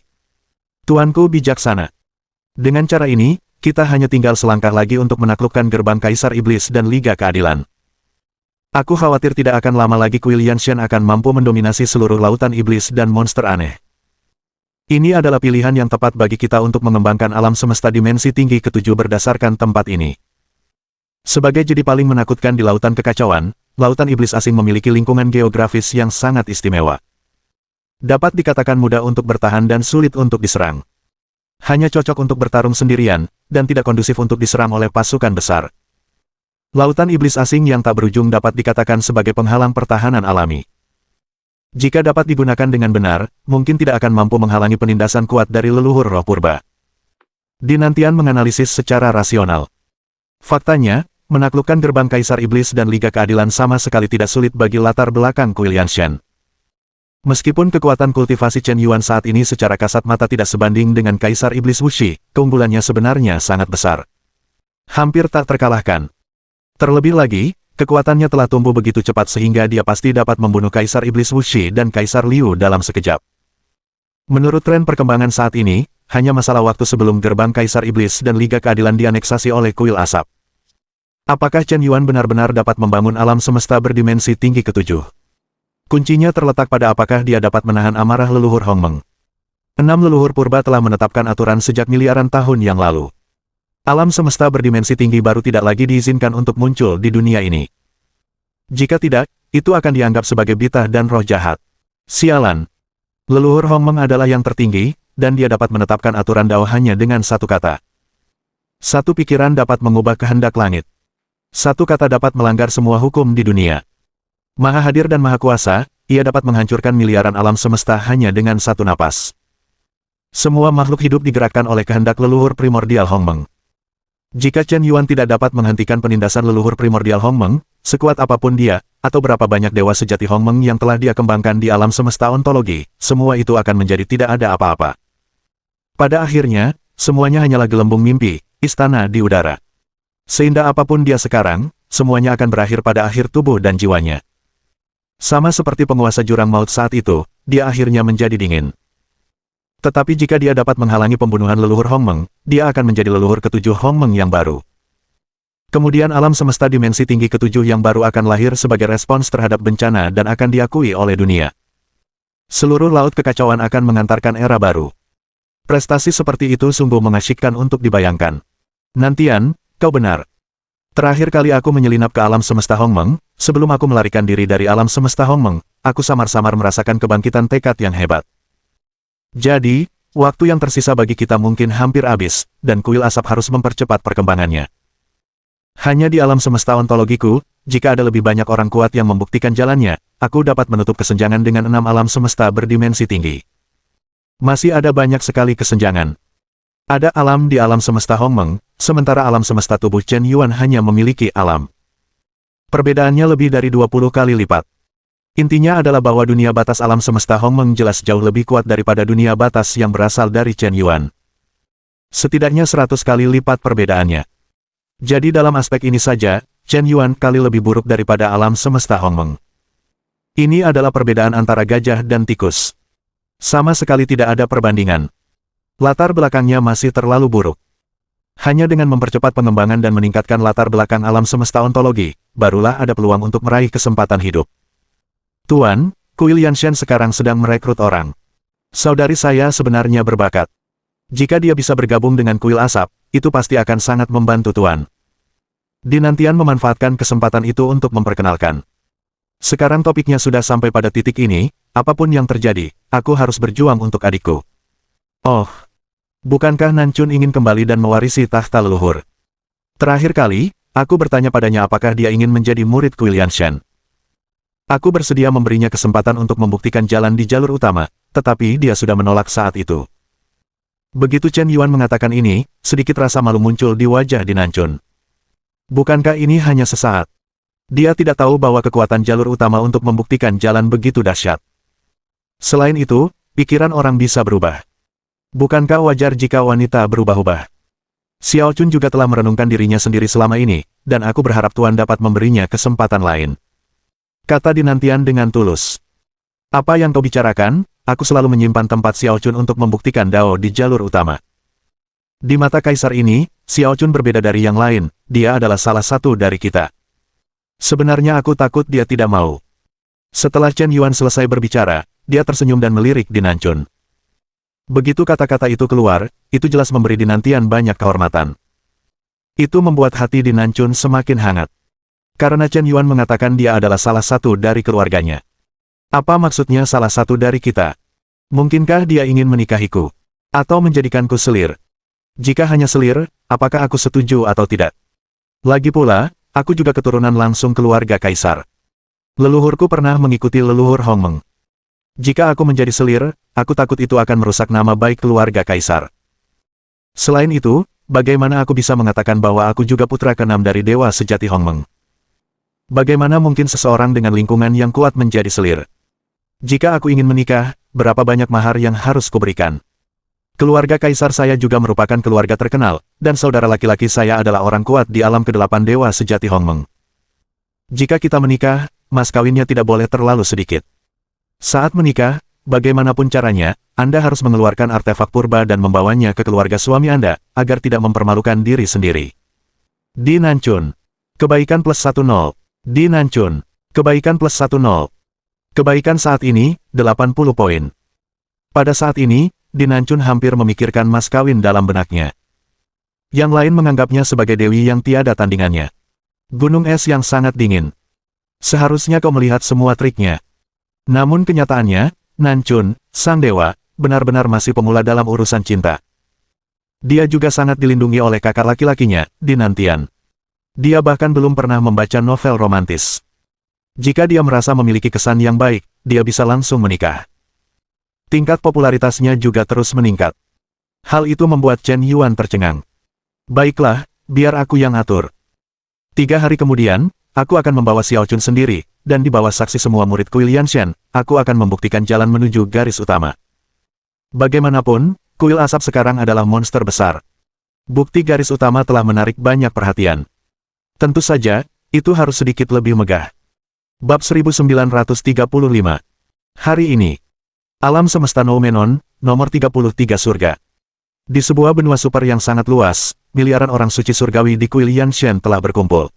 Tuanku bijaksana. Dengan cara ini, kita hanya tinggal selangkah lagi untuk menaklukkan gerbang Kaisar Iblis dan Liga Keadilan. Aku khawatir tidak akan lama lagi Kuil Yanshan akan mampu mendominasi seluruh lautan iblis dan monster aneh. Ini adalah pilihan yang tepat bagi kita untuk mengembangkan alam semesta dimensi tinggi ketujuh berdasarkan tempat ini. Sebagai jadi paling menakutkan di lautan kekacauan, lautan iblis asing memiliki lingkungan geografis yang sangat istimewa. Dapat dikatakan mudah untuk bertahan dan sulit untuk diserang. Hanya cocok untuk bertarung sendirian, dan tidak kondusif untuk diserang oleh pasukan besar. Lautan iblis asing yang tak berujung dapat dikatakan sebagai penghalang pertahanan alami. Jika dapat digunakan dengan benar, mungkin tidak akan mampu menghalangi penindasan kuat dari leluhur roh purba. Dinantian menganalisis secara rasional. Faktanya, menaklukkan gerbang Kaisar Iblis dan Liga Keadilan sama sekali tidak sulit bagi latar belakang Kuil Yanshan. Meskipun kekuatan kultivasi Chen Yuan saat ini secara kasat mata tidak sebanding dengan Kaisar Iblis Wuxi, keunggulannya sebenarnya sangat besar. Hampir tak terkalahkan. Terlebih lagi, kekuatannya telah tumbuh begitu cepat sehingga dia pasti dapat membunuh Kaisar Iblis Wuxi dan Kaisar Liu dalam sekejap. Menurut tren perkembangan saat ini, hanya masalah waktu sebelum gerbang Kaisar Iblis dan Liga Keadilan dianeksasi oleh Kuil Asap. Apakah Chen Yuan benar-benar dapat membangun alam semesta berdimensi tinggi ketujuh? Kuncinya terletak pada apakah dia dapat menahan amarah leluhur Hong Meng. 6 leluhur purba telah menetapkan aturan sejak miliaran tahun yang lalu. Alam semesta berdimensi tinggi baru tidak lagi diizinkan untuk muncul di dunia ini. Jika tidak, itu akan dianggap sebagai bitah dan roh jahat. Sialan. Leluhur Hong Meng adalah yang tertinggi, dan dia dapat menetapkan aturan Dao hanya dengan satu kata. Satu pikiran dapat mengubah kehendak langit. Satu kata dapat melanggar semua hukum di dunia. Maha hadir dan maha kuasa, ia dapat menghancurkan miliaran alam semesta hanya dengan satu napas. Semua makhluk hidup digerakkan oleh kehendak leluhur primordial Hong Meng. Jika Chen Yuan tidak dapat menghentikan penindasan leluhur primordial Hong Meng, sekuat apapun dia, atau berapa banyak dewa sejati Hong Meng yang telah dia kembangkan di alam semesta ontologi, semua itu akan menjadi tidak ada apa-apa. Pada akhirnya, semuanya hanyalah gelembung mimpi, istana di udara. Seindah apapun dia sekarang, semuanya akan berakhir pada akhir tubuh dan jiwanya. Sama seperti penguasa jurang maut saat itu, dia akhirnya menjadi dingin. Tetapi jika dia dapat menghalangi pembunuhan leluhur Hong Meng, dia akan menjadi leluhur ketujuh Hong Meng yang baru. Kemudian alam semesta dimensi tinggi ketujuh yang baru akan lahir sebagai respons terhadap bencana dan akan diakui oleh dunia. Seluruh laut kekacauan akan mengantarkan era baru. Prestasi seperti itu sungguh mengasyikkan untuk dibayangkan. Nantian, kau benar. Terakhir kali aku menyelinap ke alam semesta Hong Meng, sebelum aku melarikan diri dari alam semesta Hong Meng, aku samar-samar merasakan kebangkitan tekad yang hebat. Jadi, waktu yang tersisa bagi kita mungkin hampir habis, dan Kuil Asap harus mempercepat perkembangannya. Hanya di alam semesta ontologiku, jika ada lebih banyak orang kuat yang membuktikan jalannya, aku dapat menutup kesenjangan dengan 6 alam semesta berdimensi tinggi. Masih ada banyak sekali kesenjangan. Ada alam di alam semesta Hong Meng, sementara alam semesta tubuh Chen Yuan hanya memiliki alam. Perbedaannya lebih dari 20 kali lipat. Intinya adalah bahwa dunia batas alam semesta Hong Meng jelas jauh lebih kuat daripada dunia batas yang berasal dari Chen Yuan. Setidaknya 100 kali lipat perbedaannya. Jadi dalam aspek ini saja, Chen Yuan kali lebih buruk daripada alam semesta Hong Meng. Ini adalah perbedaan antara gajah dan tikus. Sama sekali tidak ada perbandingan. Latar belakangnya masih terlalu buruk. Hanya dengan mempercepat pengembangan dan meningkatkan latar belakang alam semesta ontologi, barulah ada peluang untuk meraih kesempatan hidup. Tuan, Kuil Yanshan sekarang sedang merekrut orang. Saudari saya sebenarnya berbakat. Jika dia bisa bergabung dengan kuil asap, itu pasti akan sangat membantu Tuan. Dinantian memanfaatkan kesempatan itu untuk memperkenalkan. Sekarang topiknya sudah sampai pada titik ini, apapun yang terjadi, aku harus berjuang untuk adikku. Oh, bukankah Nancun ingin kembali dan mewarisi tahta leluhur? Terakhir kali, aku bertanya padanya apakah dia ingin menjadi murid kuil Yanshan. Aku bersedia memberinya kesempatan untuk membuktikan jalan di jalur utama, tetapi dia sudah menolak saat itu. Begitu Chen Yuan mengatakan ini, sedikit rasa malu muncul di wajah Dinancun. Bukankah ini hanya sesaat? Dia tidak tahu bahwa kekuatan jalur utama untuk membuktikan jalan begitu dahsyat. Selain itu, pikiran orang bisa berubah. Bukankah wajar jika wanita berubah-ubah? Xiao Chun juga telah merenungkan dirinya sendiri selama ini, dan aku berharap Tuan dapat memberinya kesempatan lain. Kata Dinantian dengan tulus. Apa yang kau bicarakan? Aku selalu menyimpan tempat Xiao Chun untuk membuktikan Dao di jalur utama. Di mata kaisar ini, Xiao Chun berbeda dari yang lain, dia adalah salah satu dari kita. Sebenarnya aku takut dia tidak mau. Setelah Chen Yuan selesai berbicara, dia tersenyum dan melirik Dinancun. Begitu kata-kata itu keluar, itu jelas memberi Dinantian banyak kehormatan. Itu membuat hati Dinancun semakin hangat. Karena Chen Yuan mengatakan dia adalah salah satu dari keluarganya. Apa maksudnya salah satu dari kita? Mungkinkah dia ingin menikahiku? Atau menjadikanku selir? Jika hanya selir, apakah aku setuju atau tidak? Lagi pula, aku juga keturunan langsung keluarga kaisar. Leluhurku pernah mengikuti leluhur Hongmeng. Jika aku menjadi selir, aku takut itu akan merusak nama baik keluarga kaisar. Selain itu, bagaimana aku bisa mengatakan bahwa aku juga putra keenam dari Dewa Sejati Hongmeng? Bagaimana mungkin seseorang dengan lingkungan yang kuat menjadi selir? Jika aku ingin menikah, berapa banyak mahar yang harus kuberikan? Keluarga kaisar saya juga merupakan keluarga terkenal, dan saudara laki-laki saya adalah orang kuat di alam ke-8 Dewa Sejati Hongmeng. Jika kita menikah, mas kawinnya tidak boleh terlalu sedikit. Saat menikah, bagaimanapun caranya, Anda harus mengeluarkan artefak purba dan membawanya ke keluarga suami Anda, agar tidak mempermalukan diri sendiri. Dinancun. Kebaikan plus 10. Dinancun. Kebaikan plus 10. Kebaikan saat ini, 80 poin. Pada saat ini, Dinancun hampir memikirkan mas kawin dalam benaknya. Yang lain menganggapnya sebagai dewi yang tiada tandingannya. Gunung es yang sangat dingin. Seharusnya kau melihat semua triknya. Namun kenyataannya, Nancun, sang dewa, benar-benar masih pemula dalam urusan cinta. Dia juga sangat dilindungi oleh kakak laki-lakinya, Dinantian. Dia bahkan belum pernah membaca novel romantis. Jika dia merasa memiliki kesan yang baik, dia bisa langsung menikah. Tingkat popularitasnya juga terus meningkat. Hal itu membuat Chen Yuan tercengang. Baiklah, biar aku yang atur. 3 hari kemudian, aku akan membawa Xiao Chun sendiri, dan di bawah saksi semua murid kuil Yanshan, aku akan membuktikan jalan menuju garis utama. Bagaimanapun, kuil asap sekarang adalah monster besar. Bukti garis utama telah menarik banyak perhatian. Tentu saja, itu harus sedikit lebih megah. Bab 1935. Hari ini. Alam semesta Noumenon, nomor 33 surga. Di sebuah benua super yang sangat luas, miliaran orang suci surgawi di kuil Yanshan telah berkumpul.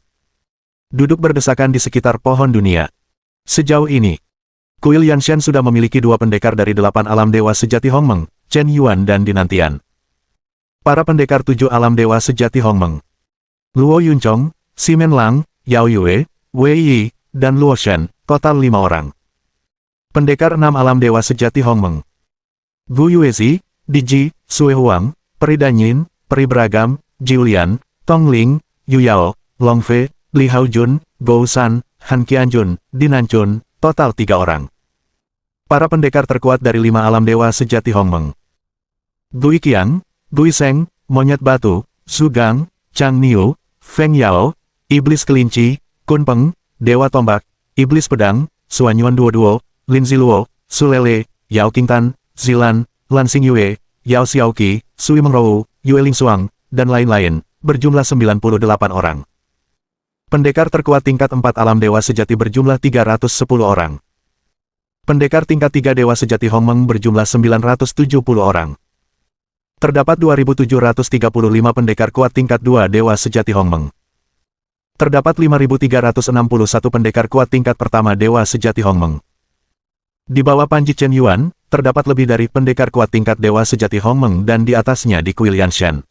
Duduk berdesakan di sekitar pohon dunia. Sejauh ini, kuil Yanshan sudah memiliki 2 pendekar dari 8 alam dewa sejati Hongmeng, Chen Yuan dan Dinantian. Para pendekar 7 alam dewa sejati Hongmeng. Luo Yunchong, Ximen Lang, Yao Yue, Wei Yi, dan Luo Shen, total 5 orang. Pendekar 6 alam dewa sejati Hongmeng. Gu Yuezi, Diji, Sui Huang, Peri Danyin, Peri Beragam, Jiulian, Tong Ling, Yu Yao, Long Fei, Li Haojun, Gou San, Han Qianjun, Dinancun, total 3 orang. Para pendekar terkuat dari 5 alam dewa sejati Hongmeng. Gui Qiang, Gui Seng, Monyet Batu, Su Gang, Chang Niu, Feng Yao, Iblis Kelinci, Kun Peng, Dewa Tombak, Iblis Pedang, Suanyuan Duo-Duo, Lin Ziluo, Su Lele, Yao Qingtan, Zilan, Lan Xingyue, Yao Xiaoqi, Sui Mengrou, Yue Lingsuang, dan lain-lain, berjumlah 98 orang. Pendekar terkuat tingkat 4 alam dewa sejati berjumlah 310 orang. Pendekar tingkat 3 dewa sejati Hongmeng berjumlah 970 orang. Terdapat 2.735 pendekar kuat tingkat 2 dewa sejati Hongmeng. Terdapat 5.361 pendekar kuat tingkat pertama dewa sejati Hongmeng. Di bawah Panji Chen Yuan, terdapat lebih dari pendekar kuat tingkat dewa sejati Hongmeng dan di atasnya di Kuil Yanshan.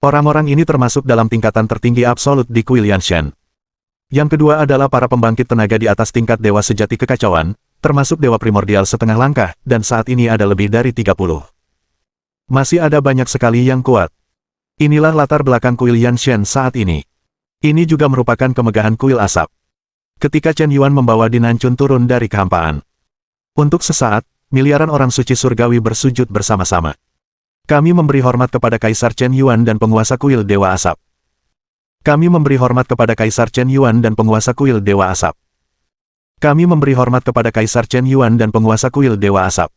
Orang-orang ini termasuk dalam tingkatan tertinggi absolut di Kuil Yanshan. Yang kedua adalah para pembangkit tenaga di atas tingkat dewa sejati kekacauan, termasuk dewa primordial setengah langkah, dan saat ini ada lebih dari 30. Masih ada banyak sekali yang kuat. Inilah latar belakang Kuil Yanshan saat ini. Ini juga merupakan kemegahan Kuil Asap. Ketika Chen Yuan membawa Dinancun turun dari kehampaan. Untuk sesaat, miliaran orang suci surgawi bersujud bersama-sama. Kami memberi hormat kepada Kaisar Chen Yuan dan penguasa Kuil Dewa Asap. Kami memberi hormat kepada Kaisar Chen Yuan dan penguasa Kuil Dewa Asap. Kami memberi hormat kepada Kaisar Chen Yuan dan penguasa Kuil Dewa Asap.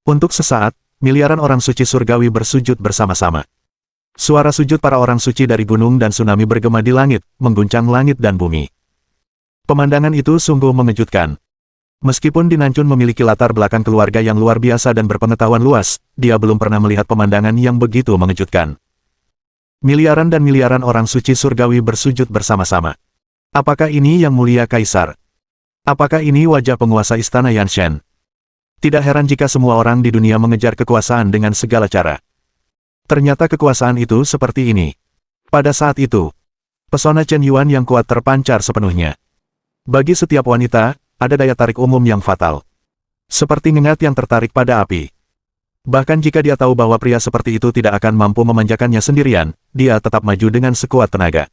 Untuk sesaat, miliaran orang suci surgawi bersujud bersama-sama. Suara sujud para orang suci dari gunung dan tsunami bergema di langit, mengguncang langit dan bumi. Pemandangan itu sungguh mengejutkan. Meskipun Dinancun memiliki latar belakang keluarga yang luar biasa dan berpengetahuan luas, dia belum pernah melihat pemandangan yang begitu mengejutkan. Miliaran dan miliaran orang suci surgawi bersujud bersama-sama. Apakah ini yang mulia Kaisar? Apakah ini wajah penguasa istana Yanshan? Tidak heran jika semua orang di dunia mengejar kekuasaan dengan segala cara. Ternyata kekuasaan itu seperti ini. Pada saat itu, pesona Chen Yuan yang kuat terpancar sepenuhnya. Bagi setiap wanita, ada daya tarik umum yang fatal. Seperti ngengat yang tertarik pada api. Bahkan jika dia tahu bahwa pria seperti itu tidak akan mampu memanjakannya sendirian, dia tetap maju dengan sekuat tenaga.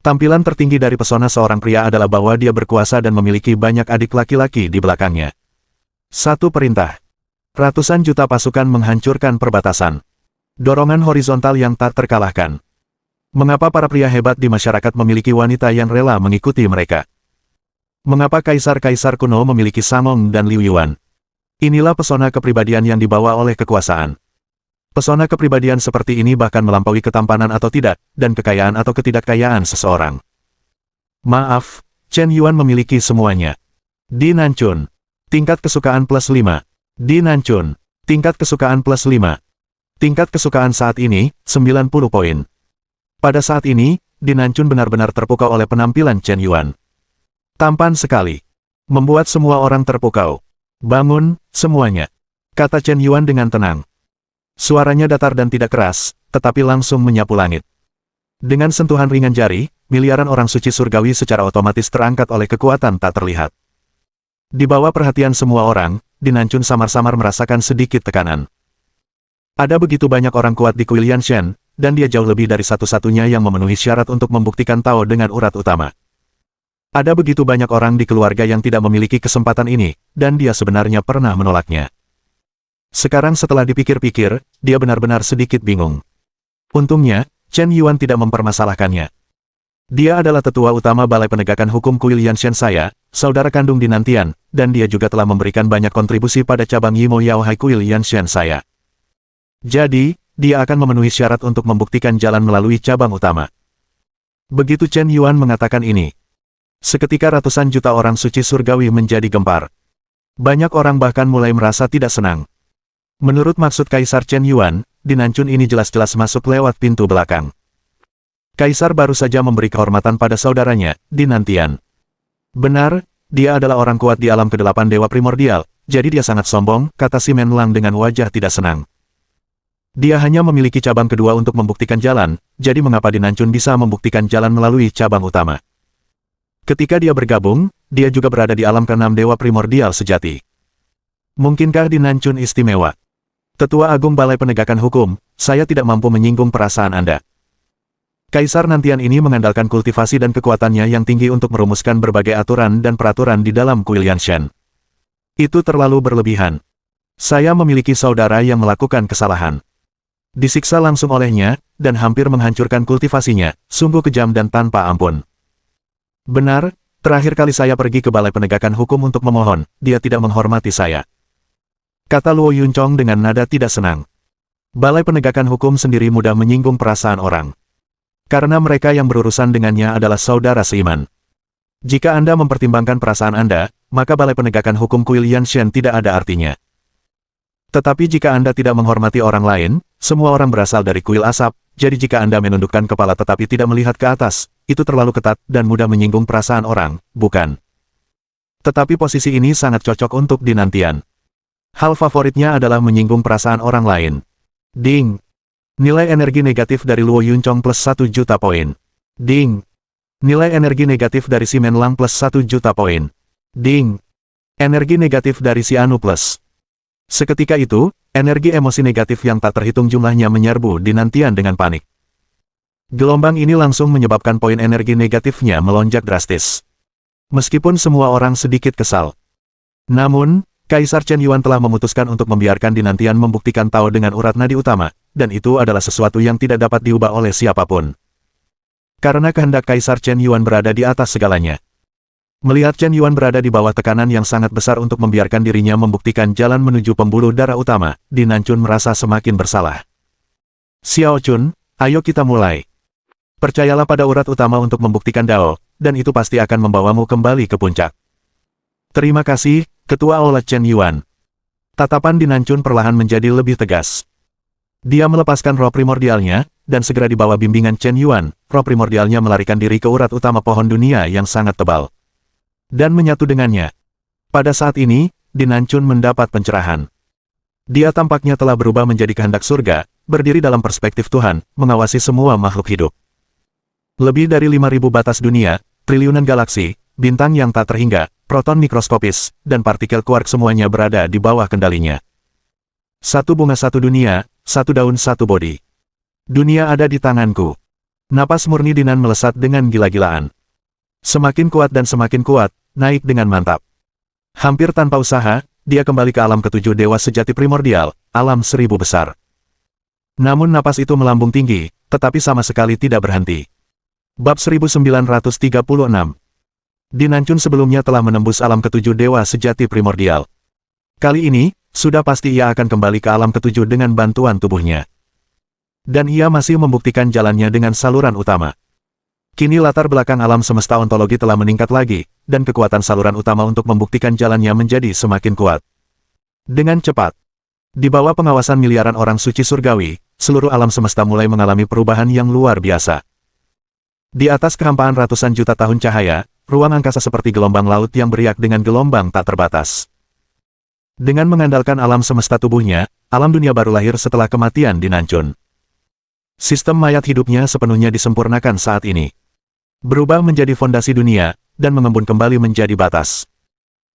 Tampilan tertinggi dari pesona seorang pria adalah bahwa dia berkuasa dan memiliki banyak adik laki-laki di belakangnya. Satu perintah. Ratusan juta pasukan menghancurkan perbatasan. Dorongan horizontal yang tak terkalahkan. Mengapa para pria hebat di masyarakat memiliki wanita yang rela mengikuti mereka? Mengapa kaisar-kaisar kuno memiliki Samong dan Liu Yuan? Inilah pesona kepribadian yang dibawa oleh kekuasaan. Pesona kepribadian seperti ini bahkan melampaui ketampanan atau tidak, dan kekayaan atau ketidakkayaan seseorang. Maaf, Chen Yuan memiliki semuanya. Dinancun. Tingkat kesukaan plus 5. Dinancun. Tingkat kesukaan plus 5. Tingkat kesukaan saat ini, 90 poin. Pada saat ini, Dinancun benar-benar terpukau oleh penampilan Chen Yuan. Tampan sekali. Membuat semua orang terpukau. Bangun, semuanya. Kata Chen Yuan dengan tenang. Suaranya datar dan tidak keras, tetapi langsung menyapu langit. Dengan sentuhan ringan jari, miliaran orang suci surgawi secara otomatis terangkat oleh kekuatan tak terlihat. Di bawah perhatian semua orang, Dinancun samar-samar merasakan sedikit tekanan. Ada begitu banyak orang kuat di Kuil Yanshan, dan dia jauh lebih dari satu-satunya yang memenuhi syarat untuk membuktikan Tao dengan urat utama. Ada begitu banyak orang di keluarga yang tidak memiliki kesempatan ini, dan dia sebenarnya pernah menolaknya. Sekarang setelah dipikir-pikir, dia benar-benar sedikit bingung. Untungnya, Chen Yuan tidak mempermasalahkannya. Dia adalah tetua utama Balai Penegakan Hukum Kuil Yanshan saya, saudara kandung Dinantian, dan dia juga telah memberikan banyak kontribusi pada cabang Yimo Yaohai Kuil Yanshan saya. Jadi, dia akan memenuhi syarat untuk membuktikan jalan melalui cabang utama. Begitu Chen Yuan mengatakan ini, seketika ratusan juta orang suci surgawi menjadi gempar. Banyak orang bahkan mulai merasa tidak senang. Menurut maksud Kaisar Chen Yuan, Dinancun ini jelas-jelas masuk lewat pintu belakang. Kaisar baru saja memberi kehormatan pada saudaranya, Dinantian. Benar, dia adalah orang kuat di alam ke-8 Dewa Primordial, jadi dia sangat sombong, kata si Menlang dengan wajah tidak senang. Dia hanya memiliki cabang kedua untuk membuktikan jalan, jadi mengapa Dinancun bisa membuktikan jalan melalui cabang utama? Ketika dia bergabung, dia juga berada di alam ke-6 Dewa Primordial sejati. Mungkinkah Dinancun istimewa? Tetua Agung Balai Penegakan Hukum, saya tidak mampu menyinggung perasaan Anda. Kaisar Nantian ini mengandalkan kultivasi dan kekuatannya yang tinggi untuk merumuskan berbagai aturan dan peraturan di dalam Kuil Yanshan. Itu terlalu berlebihan. Saya memiliki saudara yang melakukan kesalahan. Disiksa langsung olehnya, dan hampir menghancurkan kultivasinya, sungguh kejam dan tanpa ampun. Benar, terakhir kali saya pergi ke Balai Penegakan Hukum untuk memohon, dia tidak menghormati saya. Kata Luo Yuncong dengan nada tidak senang. Balai Penegakan Hukum sendiri mudah menyinggung perasaan orang. Karena mereka yang berurusan dengannya adalah saudara seiman. Jika Anda mempertimbangkan perasaan Anda, maka Balai Penegakan Hukum Kuil Yanshan tidak ada artinya. Tetapi jika Anda tidak menghormati orang lain, semua orang berasal dari Kuil Asap, jadi jika Anda menundukkan kepala tetapi tidak melihat ke atas, itu terlalu ketat dan mudah menyinggung perasaan orang, bukan? Tetapi posisi ini sangat cocok untuk Dinantian. Hal favoritnya adalah menyinggung perasaan orang lain. Ding! Nilai energi negatif dari Luo Yunchong plus 1 juta poin. Ding! Nilai energi negatif dari si Menlang plus 1 juta poin. Ding! Energi negatif dari si Anu plus. Seketika itu, energi emosi negatif yang tak terhitung jumlahnya menyerbu Dinantian dengan panik. Gelombang ini langsung menyebabkan poin energi negatifnya melonjak drastis. Meskipun semua orang sedikit kesal. Namun, Kaisar Chen Yuan telah memutuskan untuk membiarkan Dinantian membuktikan Tao dengan urat nadi utama, dan itu adalah sesuatu yang tidak dapat diubah oleh siapapun. Karena kehendak Kaisar Chen Yuan berada di atas segalanya. Melihat Chen Yuan berada di bawah tekanan yang sangat besar untuk membiarkan dirinya membuktikan jalan menuju pembuluh darah utama, Din Nanchun merasa semakin bersalah. Xiao Chun, ayo kita mulai. Percayalah pada urat utama untuk membuktikan Dao, dan itu pasti akan membawamu kembali ke puncak. Terima kasih, Ketua Aula Chen Yuan. Tatapan Din Nanchun perlahan menjadi lebih tegas. Dia melepaskan roh primordialnya, dan segera di bawah bimbingan Chen Yuan, roh primordialnya melarikan diri ke urat utama pohon dunia yang sangat tebal. Dan menyatu dengannya. Pada saat ini, Din Nanchun mendapat pencerahan. Dia tampaknya telah berubah menjadi kehendak surga, berdiri dalam perspektif Tuhan, mengawasi semua makhluk hidup. Lebih dari 5.000 batas dunia, triliunan galaksi, bintang yang tak terhingga, proton mikroskopis, dan partikel quark semuanya berada di bawah kendalinya. Satu bunga satu dunia, satu daun satu bodi. Dunia ada di tanganku. Napas murni Dinan melesat dengan gila-gilaan. Semakin kuat dan semakin kuat, naik dengan mantap. Hampir tanpa usaha, dia kembali ke alam ketujuh dewa sejati primordial, alam seribu besar. Namun napas itu melambung tinggi, tetapi sama sekali tidak berhenti. Bab 1936. Din Nanchun sebelumnya telah menembus alam ketujuh dewa sejati primordial. Kali ini, sudah pasti ia akan kembali ke alam ketujuh dengan bantuan tubuhnya. Dan ia masih membuktikan jalannya dengan saluran utama. Kini latar belakang alam semesta ontologi telah meningkat lagi, dan kekuatan saluran utama untuk membuktikan jalannya menjadi semakin kuat. Dengan cepat, di bawah pengawasan miliaran orang suci surgawi, seluruh alam semesta mulai mengalami perubahan yang luar biasa. Di atas kehampaan ratusan juta tahun cahaya, ruang angkasa seperti gelombang laut yang beriak dengan gelombang tak terbatas. Dengan mengandalkan alam semesta tubuhnya, alam dunia baru lahir setelah kematian Din Nanchun. Sistem mayat hidupnya sepenuhnya disempurnakan saat ini. Berubah menjadi fondasi dunia, dan mengembun kembali menjadi batas.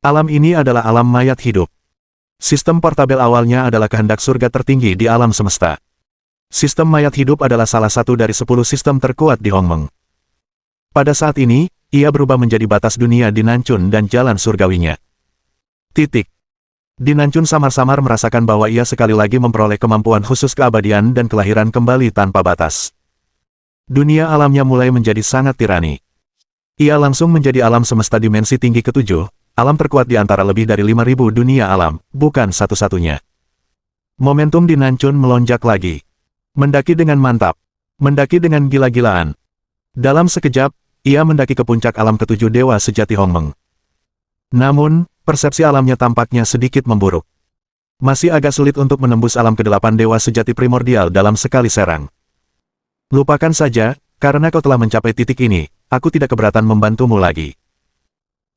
Alam ini adalah alam mayat hidup. Sistem portabel awalnya adalah kehendak surga tertinggi di alam semesta. Sistem mayat hidup adalah salah satu dari 10 sistem terkuat di Hongmeng. Pada saat ini, ia berubah menjadi batas dunia Din Nanchun dan jalan surgawinya. Titik. Din Nanchun samar-samar merasakan bahwa ia sekali lagi memperoleh kemampuan khusus keabadian dan kelahiran kembali tanpa batas. Dunia alamnya mulai menjadi sangat tirani. Ia langsung menjadi alam semesta dimensi tinggi ketujuh, alam terkuat di antara lebih dari 5.000 dunia alam, bukan satu-satunya. Momentum Din Nanchun melonjak lagi. Mendaki dengan mantap. Mendaki dengan gila-gilaan. Dalam sekejap, ia mendaki ke puncak alam ketujuh dewa sejati Hongmeng. Namun, persepsi alamnya tampaknya sedikit memburuk. Masih agak sulit untuk menembus alam ke-8 dewa sejati primordial dalam sekali serang. Lupakan saja, karena kau telah mencapai titik ini, aku tidak keberatan membantumu lagi.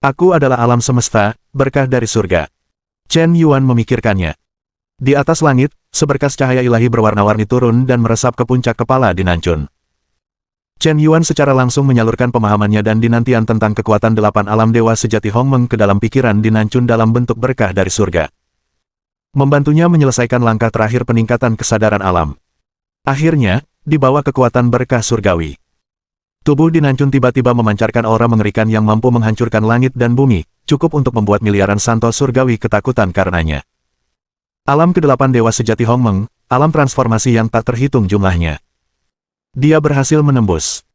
Aku adalah alam semesta, berkah dari surga. Chen Yuan memikirkannya. Di atas langit, seberkas cahaya ilahi berwarna-warni turun dan meresap ke puncak kepala Din Nanchun. Chen Yuan secara langsung menyalurkan pemahamannya dan dinantian tentang kekuatan 8 alam dewa sejati Hongmeng ke dalam pikiran Din Nanchun dalam bentuk berkah dari surga. Membantunya menyelesaikan langkah terakhir peningkatan kesadaran alam. Akhirnya, di bawah kekuatan berkah surgawi. Tubuh Din Nanchun tiba-tiba memancarkan aura mengerikan yang mampu menghancurkan langit dan bumi, cukup untuk membuat miliaran santo surgawi ketakutan karenanya. Alam ke-8 dewa sejati Hongmeng, alam transformasi yang tak terhitung jumlahnya. Dia berhasil menembus.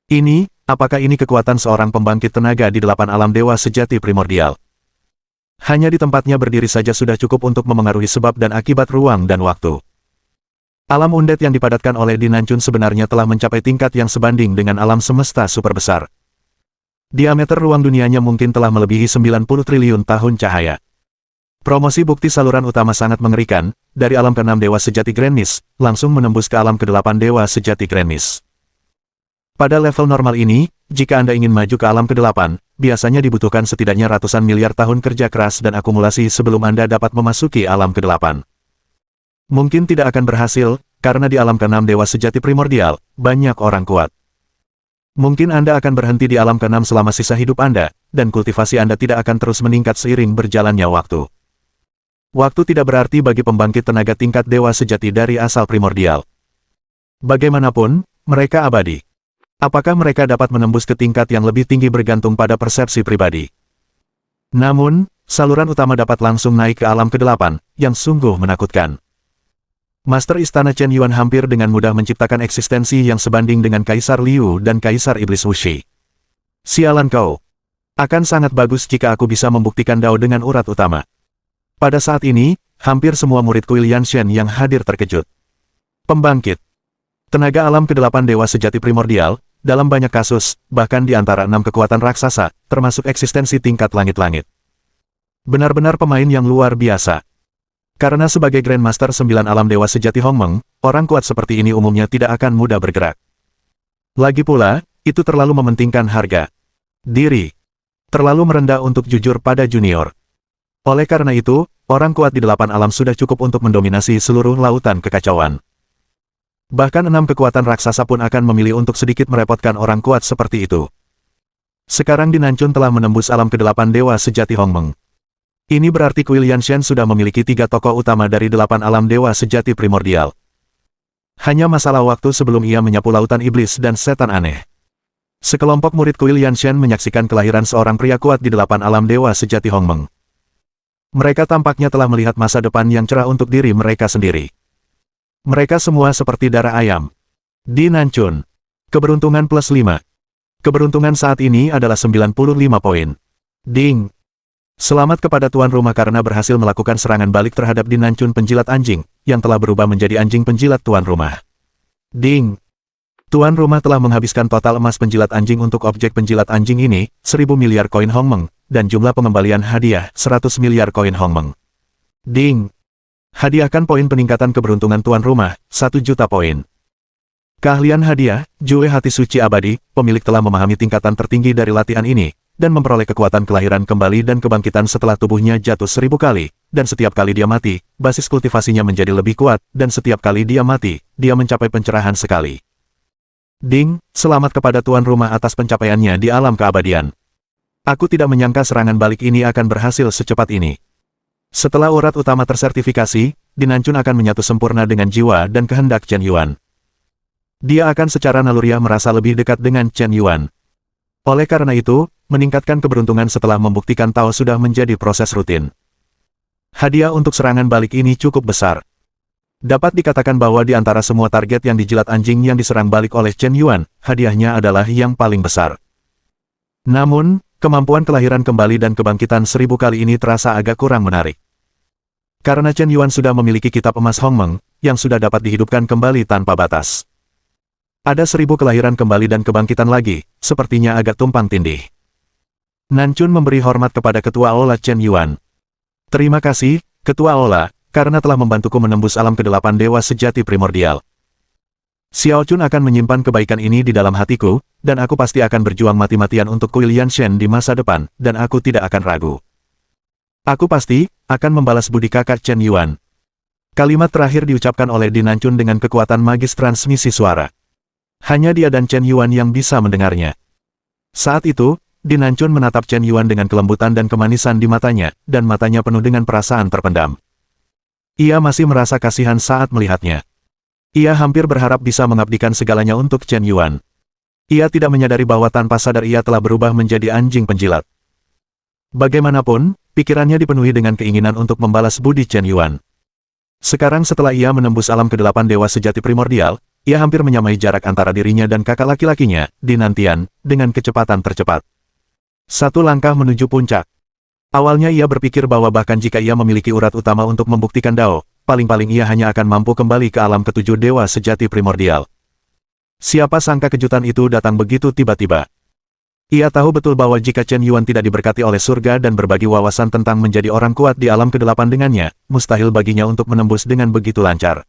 Ini, apakah ini kekuatan seorang pembangkit tenaga di 8 alam dewa sejati primordial? Hanya di tempatnya berdiri saja sudah cukup untuk memengaruhi sebab dan akibat ruang dan waktu. Alam undet yang dipadatkan oleh Din Nanchun sebenarnya telah mencapai tingkat yang sebanding dengan alam semesta super besar. Diameter ruang dunianya mungkin telah melebihi 90 triliun tahun cahaya. Promosi bukti saluran utama sangat mengerikan, dari alam ke-6 dewa sejati Grand Mist, langsung menembus ke alam ke-8 dewa sejati Grand Mist. Pada level normal ini, jika Anda ingin maju ke alam ke-8, biasanya dibutuhkan setidaknya ratusan miliar tahun kerja keras dan akumulasi sebelum Anda dapat memasuki alam ke-8. Mungkin tidak akan berhasil, karena di alam ke-6 Dewa Sejati Primordial, banyak orang kuat. Mungkin Anda akan berhenti di alam ke-6 selama sisa hidup Anda, dan kultivasi Anda tidak akan terus meningkat seiring berjalannya waktu. Waktu tidak berarti bagi pembangkit tenaga tingkat Dewa Sejati dari asal primordial. Bagaimanapun, mereka abadi. Apakah mereka dapat menembus ke tingkat yang lebih tinggi bergantung pada persepsi pribadi. Namun, saluran utama dapat langsung naik ke alam ke-8, yang sungguh menakutkan. Master Istana Chen Yuan hampir dengan mudah menciptakan eksistensi yang sebanding dengan Kaisar Liu dan Kaisar Iblis Wuxi. Sialan kau. Akan sangat bagus jika aku bisa membuktikan Dao dengan urat utama. Pada saat ini, hampir semua murid Kuil Yanshen yang hadir terkejut. Pembangkit. Tenaga alam ke-8 Dewa Sejati Primordial, dalam banyak kasus, bahkan di antara 6 kekuatan raksasa, termasuk eksistensi tingkat langit-langit. Benar-benar pemain yang luar biasa. Karena sebagai Grandmaster 9 alam Dewa Sejati Hongmeng, orang kuat seperti ini umumnya tidak akan mudah bergerak. Lagi pula, itu terlalu mementingkan harga diri. Terlalu merendah untuk jujur pada junior. Oleh karena itu, orang kuat di 8 alam sudah cukup untuk mendominasi seluruh lautan kekacauan. Bahkan 6 kekuatan raksasa pun akan memilih untuk sedikit merepotkan orang kuat seperti itu. Sekarang Dinancun telah menembus alam ke-8 Dewa Sejati Hongmeng. Ini berarti Kuil Yanshen sudah memiliki 3 tokoh utama dari 8 alam Dewa Sejati Primordial. Hanya masalah waktu sebelum ia menyapu lautan iblis dan setan aneh. Sekelompok murid Kuil Yanshen menyaksikan kelahiran seorang pria kuat di 8 alam Dewa Sejati Hongmeng. Mereka tampaknya telah melihat masa depan yang cerah untuk diri mereka sendiri. Mereka semua seperti darah ayam. Dinancun. Keberuntungan plus 5. Keberuntungan saat ini adalah 95 poin. Ding. Selamat kepada tuan rumah karena berhasil melakukan serangan balik terhadap Dinancun penjilat anjing, yang telah berubah menjadi anjing penjilat tuan rumah. Ding. Tuan rumah telah menghabiskan total emas penjilat anjing untuk objek penjilat anjing ini, 1000 miliar koin Hongmeng, dan jumlah pengembalian hadiah, 100 miliar koin Hongmeng. Ding. Hadiahkan poin peningkatan keberuntungan tuan rumah, 1 juta poin. Keahlian hadiah, Jue Hati Suci Abadi, pemilik telah memahami tingkatan tertinggi dari latihan ini, dan memperoleh kekuatan kelahiran kembali dan kebangkitan setelah tubuhnya jatuh 1000 kali, dan setiap kali dia mati, basis kultivasinya menjadi lebih kuat, dan setiap kali dia mati, dia mencapai pencerahan sekali. Ding, selamat kepada tuan rumah atas pencapaiannya di alam keabadian. Aku tidak menyangka serangan balik ini akan berhasil secepat ini. Setelah urat utama tersertifikasi, Dinancun akan menyatu sempurna dengan jiwa dan kehendak Chen Yuan. Dia akan secara naluriah merasa lebih dekat dengan Chen Yuan. Oleh karena itu, meningkatkan keberuntungan setelah membuktikan Tao sudah menjadi proses rutin. Hadiah untuk serangan balik ini cukup besar. Dapat dikatakan bahwa di antara semua target yang dijilat anjing yang diserang balik oleh Chen Yuan, hadiahnya adalah yang paling besar. Namun, kemampuan kelahiran kembali dan kebangkitan 1000 kali ini terasa agak kurang menarik. Karena Chen Yuan sudah memiliki kitab emas Hongmeng, yang sudah dapat dihidupkan kembali tanpa batas. Ada 1000 kelahiran kembali dan kebangkitan lagi, sepertinya agak tumpang tindih. Nancun memberi hormat kepada Ketua Ola Chen Yuan. Terima kasih, Ketua Ola, karena telah membantuku menembus alam ke-8 Dewa Sejati Primordial. Xiao Chun akan menyimpan kebaikan ini di dalam hatiku, dan aku pasti akan berjuang mati-matian untuk Kuil Yanshen di masa depan, dan aku tidak akan ragu. Aku pasti akan membalas budi kakak Chen Yuan. Kalimat terakhir diucapkan oleh Dinancun dengan kekuatan magis transmisi suara. Hanya dia dan Chen Yuan yang bisa mendengarnya. Saat itu, Dinancun menatap Chen Yuan dengan kelembutan dan kemanisan di matanya, dan matanya penuh dengan perasaan terpendam. Ia masih merasa kasihan saat melihatnya. Ia hampir berharap bisa mengabdikan segalanya untuk Chen Yuan. Ia tidak menyadari bahwa tanpa sadar ia telah berubah menjadi anjing penjilat. Bagaimanapun, pikirannya dipenuhi dengan keinginan untuk membalas budi Chen Yuan. Sekarang setelah ia menembus alam ke-8 Dewa Sejati Primordial, ia hampir menyamai jarak antara dirinya dan kakak laki-lakinya, Dinantian, dengan kecepatan tercepat. 1 langkah menuju puncak. Awalnya ia berpikir bahwa bahkan jika ia memiliki urat utama untuk membuktikan Dao, paling-paling ia hanya akan mampu kembali ke alam ke-7 Dewa Sejati Primordial. Siapa sangka kejutan itu datang begitu tiba-tiba. Ia tahu betul bahwa jika Chen Yuan tidak diberkati oleh surga dan berbagi wawasan tentang menjadi orang kuat di alam ke-8 dengannya, mustahil baginya untuk menembus dengan begitu lancar.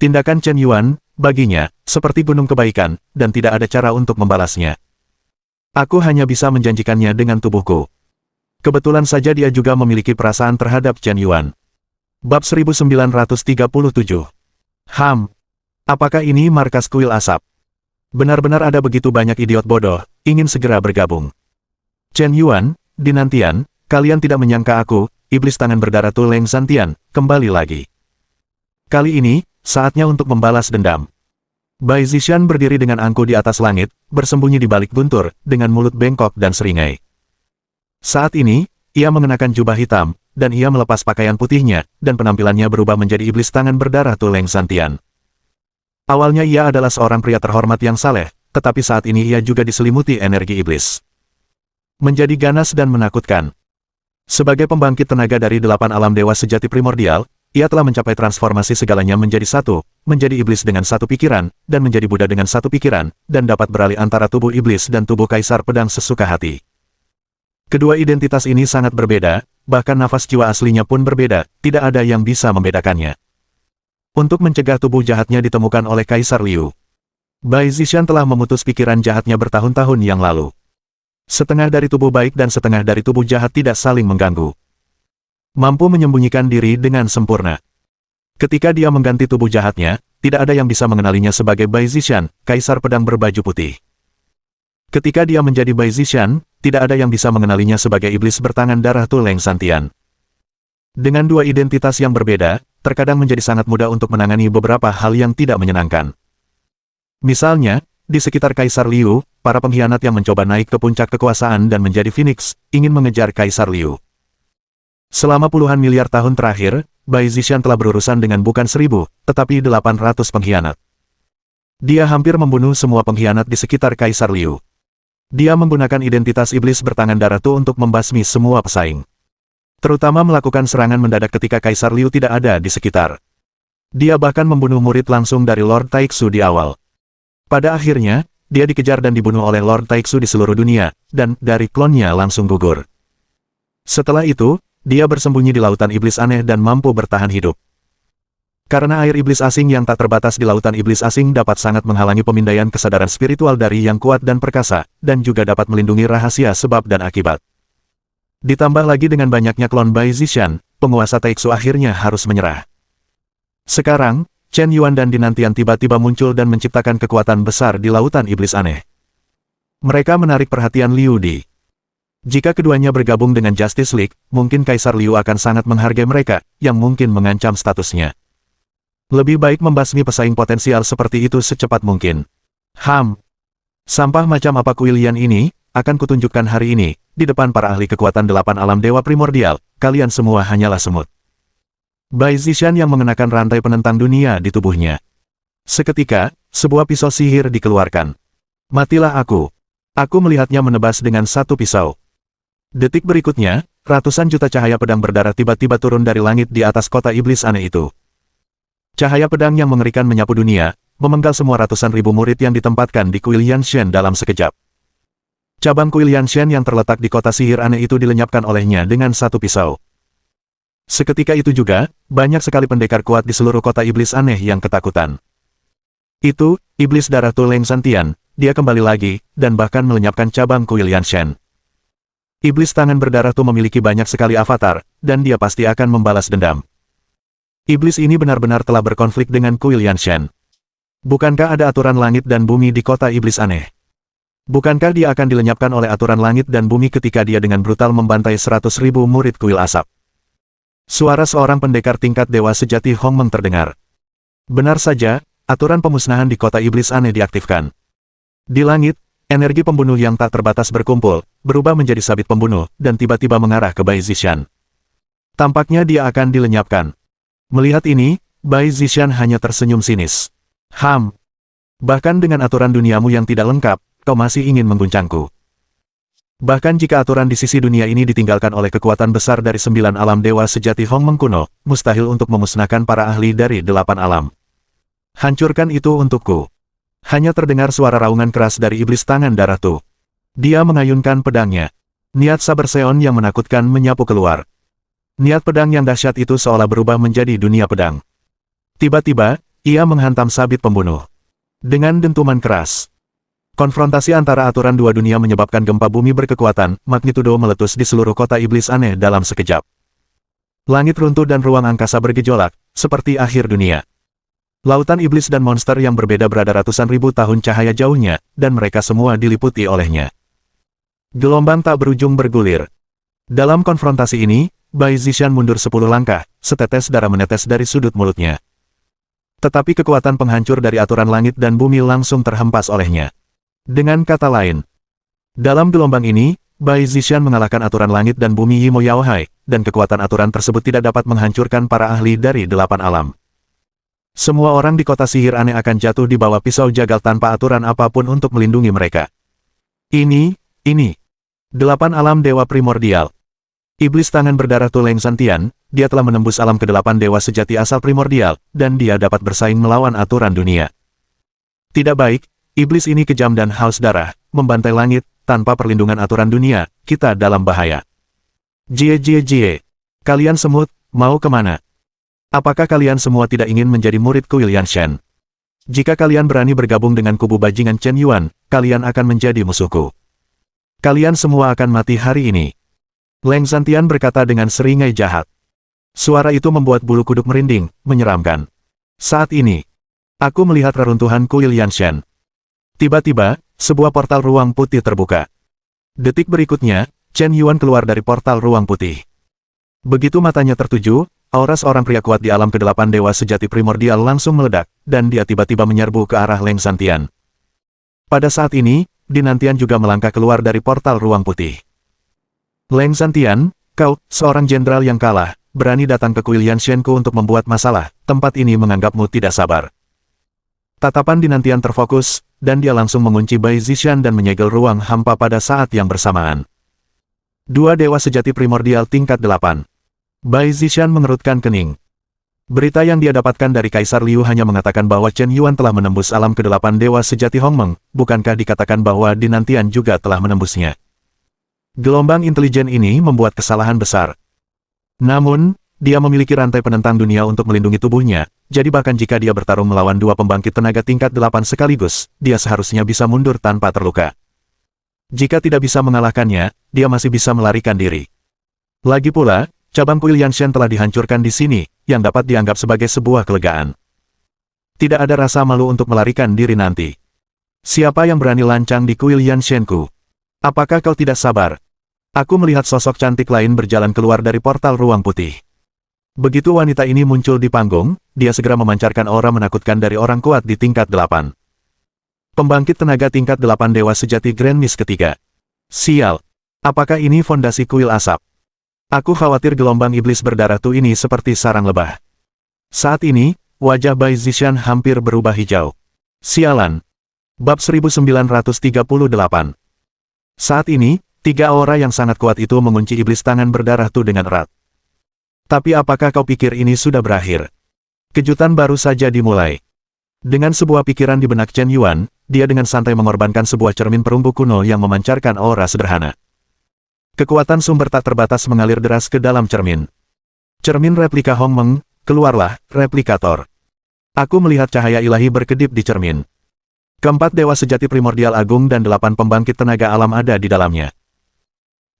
Tindakan Chen Yuan, baginya, seperti gunung kebaikan, dan tidak ada cara untuk membalasnya. Aku hanya bisa menjanjikannya dengan tubuhku. Kebetulan saja dia juga memiliki perasaan terhadap Chen Yuan. Bab 1937. Apakah ini markas kuil asap? Benar-benar ada begitu banyak idiot bodoh, ingin segera bergabung. Chen Yuan, Dinantian, kalian tidak menyangka aku, iblis tangan berdarah Tu Leng Santian, kembali lagi. Kali ini, saatnya untuk membalas dendam. Bai Zishan berdiri dengan angkuh di atas langit, bersembunyi di balik guntur, dengan mulut bengkok dan seringai. Saat ini, ia mengenakan jubah hitam, dan ia melepas pakaian putihnya, dan penampilannya berubah menjadi iblis tangan berdarah Tu Leng Santian. Awalnya ia adalah seorang pria terhormat yang saleh, tetapi saat ini ia juga diselimuti energi iblis. Menjadi ganas dan menakutkan. Sebagai pembangkit tenaga dari 8 alam dewa sejati primordial, ia telah mencapai transformasi segalanya menjadi satu, menjadi iblis dengan satu pikiran, dan menjadi Buddha dengan satu pikiran, dan dapat beralih antara tubuh iblis dan tubuh kaisar pedang sesuka hati. Kedua identitas ini sangat berbeda, bahkan nafas jiwa aslinya pun berbeda, tidak ada yang bisa membedakannya. Untuk mencegah tubuh jahatnya ditemukan oleh Kaisar Liu, Bai Zishan telah memutus pikiran jahatnya bertahun-tahun yang lalu. Setengah dari tubuh baik dan setengah dari tubuh jahat tidak saling mengganggu. Mampu menyembunyikan diri dengan sempurna. Ketika dia mengganti tubuh jahatnya, tidak ada yang bisa mengenalinya sebagai Bai Zishan, Kaisar Pedang Berbaju Putih. Ketika dia menjadi Bai Zishan, tidak ada yang bisa mengenalinya sebagai iblis bertangan darah Tu Leng Santian. Dengan dua identitas yang berbeda, terkadang menjadi sangat mudah untuk menangani beberapa hal yang tidak menyenangkan. Misalnya, di sekitar Kaisar Liu, para pengkhianat yang mencoba naik ke puncak kekuasaan dan menjadi Phoenix, ingin mengejar Kaisar Liu. Selama puluhan miliar tahun terakhir, Bai Zishan telah berurusan dengan bukan 1000, tetapi 800 pengkhianat. Dia hampir membunuh semua pengkhianat di sekitar Kaisar Liu. Dia menggunakan identitas iblis bertangan darah Tu untuk membasmi semua pesaing. Terutama melakukan serangan mendadak ketika Kaisar Liu tidak ada di sekitar. Dia bahkan membunuh murid langsung dari Lord Taixu di awal. Pada akhirnya, dia dikejar dan dibunuh oleh Lord Taixu di seluruh dunia, dan dari klonnya langsung gugur. Setelah itu, dia bersembunyi di lautan iblis aneh dan mampu bertahan hidup. Karena air iblis asing yang tak terbatas di lautan iblis asing dapat sangat menghalangi pemindaian kesadaran spiritual dari yang kuat dan perkasa, dan juga dapat melindungi rahasia sebab dan akibat. Ditambah lagi dengan banyaknya klon Bai Zishan, penguasa Taixu akhirnya harus menyerah. Sekarang, Chen Yuan dan Dinantian tiba-tiba muncul dan menciptakan kekuatan besar di lautan iblis aneh. Mereka menarik perhatian Liu Di. Jika keduanya bergabung dengan Justice League, mungkin Kaisar Liu akan sangat menghargai mereka, yang mungkin mengancam statusnya. Lebih baik membasmi pesaing potensial seperti itu secepat mungkin. Sampah macam apa kuil Yan ini, akan kutunjukkan hari ini, di depan para ahli kekuatan 8 alam dewa primordial, kalian semua hanyalah semut. Bai Zishan yang mengenakan rantai penentang dunia di tubuhnya. Seketika, sebuah pisau sihir dikeluarkan. Matilah aku. Aku melihatnya menebas dengan satu pisau. Detik berikutnya, ratusan juta cahaya pedang berdarah tiba-tiba turun dari langit di atas kota iblis aneh itu. Cahaya pedang yang mengerikan menyapu dunia, memenggal semua ratusan ribu murid yang ditempatkan di kuil Yanshen dalam sekejap. Cabang kuil Yanshen yang terletak di kota sihir aneh itu dilenyapkan olehnya dengan satu pisau. Seketika itu juga, banyak sekali pendekar kuat di seluruh kota iblis aneh yang ketakutan. Itu, iblis darah Tu Leng Santian, dia kembali lagi, dan bahkan melenyapkan cabang kuil Yanshen. Iblis tangan berdarah Tu memiliki banyak sekali avatar, dan dia pasti akan membalas dendam. Iblis ini benar-benar telah berkonflik dengan kuil Yanshen. Bukankah ada aturan langit dan bumi di kota iblis aneh? Bukankah dia akan dilenyapkan oleh aturan langit dan bumi ketika dia dengan brutal membantai 100.000 murid kuil asap? Suara seorang pendekar tingkat dewa sejati Hongmeng terdengar. Benar saja, aturan pemusnahan di kota iblis aneh diaktifkan. Di langit, energi pembunuh yang tak terbatas berkumpul, berubah menjadi sabit pembunuh, dan tiba-tiba mengarah ke Bai Zishan. Tampaknya dia akan dilenyapkan. Melihat ini, Bai Zishan hanya tersenyum sinis. Bahkan dengan aturan duniamu yang tidak lengkap, kau masih ingin mengguncangku. Bahkan jika aturan di sisi dunia ini ditinggalkan oleh kekuatan besar dari 9 alam dewa sejati Hongmeng kuno, mustahil untuk memusnahkan para ahli dari 8 alam. Hancurkan itu untukku. Hanya terdengar suara raungan keras dari iblis tangan darah Tu. Dia mengayunkan pedangnya. Niat saber Seon yang menakutkan menyapu keluar. Niat pedang yang dahsyat itu seolah berubah menjadi dunia pedang. Tiba-tiba, ia menghantam sabit pembunuh. Dengan dentuman keras. Konfrontasi antara aturan dua dunia menyebabkan gempa bumi berkekuatan magnitudo meletus di seluruh kota iblis aneh dalam sekejap. Langit runtuh dan ruang angkasa bergejolak, seperti akhir dunia. Lautan iblis dan monster yang berbeda berada ratusan ribu tahun cahaya jauhnya, dan mereka semua diliputi olehnya. Gelombang tak berujung bergulir. Dalam konfrontasi ini, Bai Zishan mundur 10 langkah, setetes darah menetes dari sudut mulutnya. Tetapi kekuatan penghancur dari aturan langit dan bumi langsung terhempas olehnya. Dengan kata lain, dalam gelombang ini, Bai Zishan mengalahkan aturan langit dan bumi Yimo Yaohai, dan kekuatan aturan tersebut tidak dapat menghancurkan para ahli dari 8 alam. Semua orang di kota sihir aneh akan jatuh di bawah pisau jagal tanpa aturan apapun untuk melindungi mereka. Ini. 8 alam dewa primordial. Iblis tangan berdarah Tuleng Santian, dia telah menembus alam ke-8 dewa sejati asal primordial, dan dia dapat bersaing melawan aturan dunia. Tidak baik, iblis ini kejam dan haus darah, membantai langit, tanpa perlindungan aturan dunia, kita dalam bahaya. Jie. Kalian semut, mau kemana? Apakah kalian semua tidak ingin menjadi murid Kuil Yanshen? Jika kalian berani bergabung dengan kubu bajingan Chen Yuan, kalian akan menjadi musuhku. Kalian semua akan mati hari ini. Leng Santian berkata dengan seringai jahat. Suara itu membuat bulu kuduk merinding, menyeramkan. Saat ini, aku melihat reruntuhan Kuil Yanshen. Tiba-tiba, sebuah portal ruang putih terbuka. Detik berikutnya, Chen Yuan keluar dari portal ruang putih. Begitu matanya tertuju, aura seorang pria kuat di alam ke-8 dewa sejati primordial langsung meledak, dan dia tiba-tiba menyerbu ke arah Leng Santian. Pada saat ini, Dinantian juga melangkah keluar dari portal ruang putih. Leng Santian, kau, seorang jenderal yang kalah, berani datang ke Kuil Yanshenku untuk membuat masalah, tempat ini menganggapmu tidak sabar. Tatapan Dinantian terfokus, dan dia langsung mengunci Bai Zishan dan menyegel ruang hampa pada saat yang bersamaan. Dua dewa sejati primordial tingkat 8. Bai Zishan mengerutkan kening. Berita yang dia dapatkan dari Kaisar Liu hanya mengatakan bahwa Chen Yuan telah menembus alam ke-8 dewa sejati Hongmeng, bukankah dikatakan bahwa Dinantian juga telah menembusnya? Gelombang intelijen ini membuat kesalahan besar. Namun, dia memiliki rantai penentang dunia untuk melindungi tubuhnya, jadi bahkan jika dia bertarung melawan dua pembangkit tenaga tingkat 8 sekaligus, dia seharusnya bisa mundur tanpa terluka. Jika tidak bisa mengalahkannya, dia masih bisa melarikan diri. Lagi pula, cabang Kuil Yanshen telah dihancurkan di sini, yang dapat dianggap sebagai sebuah kelegaan. Tidak ada rasa malu untuk melarikan diri nanti. Siapa yang berani lancang di Kuil Yanshenku? Apakah kau tidak sabar? Aku melihat sosok cantik lain berjalan keluar dari portal ruang putih. Begitu wanita ini muncul di panggung, dia segera memancarkan aura menakutkan dari orang kuat di tingkat 8. Pembangkit tenaga tingkat 8 dewa sejati Grand Miss ketiga. Sial! Apakah ini fondasi kuil asap? Aku khawatir gelombang iblis berdarah tuh ini seperti sarang lebah. Saat ini, wajah Bai Zishan hampir berubah hijau. Sialan! Bab 1938. Saat ini, tiga aura yang sangat kuat itu mengunci iblis tangan berdarah tuh dengan erat. Tapi apakah kau pikir ini sudah berakhir? Kejutan baru saja dimulai. Dengan sebuah pikiran di benak Chen Yuan, dia dengan santai mengorbankan sebuah cermin perunggu kuno yang memancarkan aura sederhana. Kekuatan sumber tak terbatas mengalir deras ke dalam cermin. Cermin replika Hongmeng, keluarlah, replikator. Aku melihat cahaya ilahi berkedip di cermin. Keempat dewa sejati primordial agung dan 8 pembangkit tenaga alam ada di dalamnya.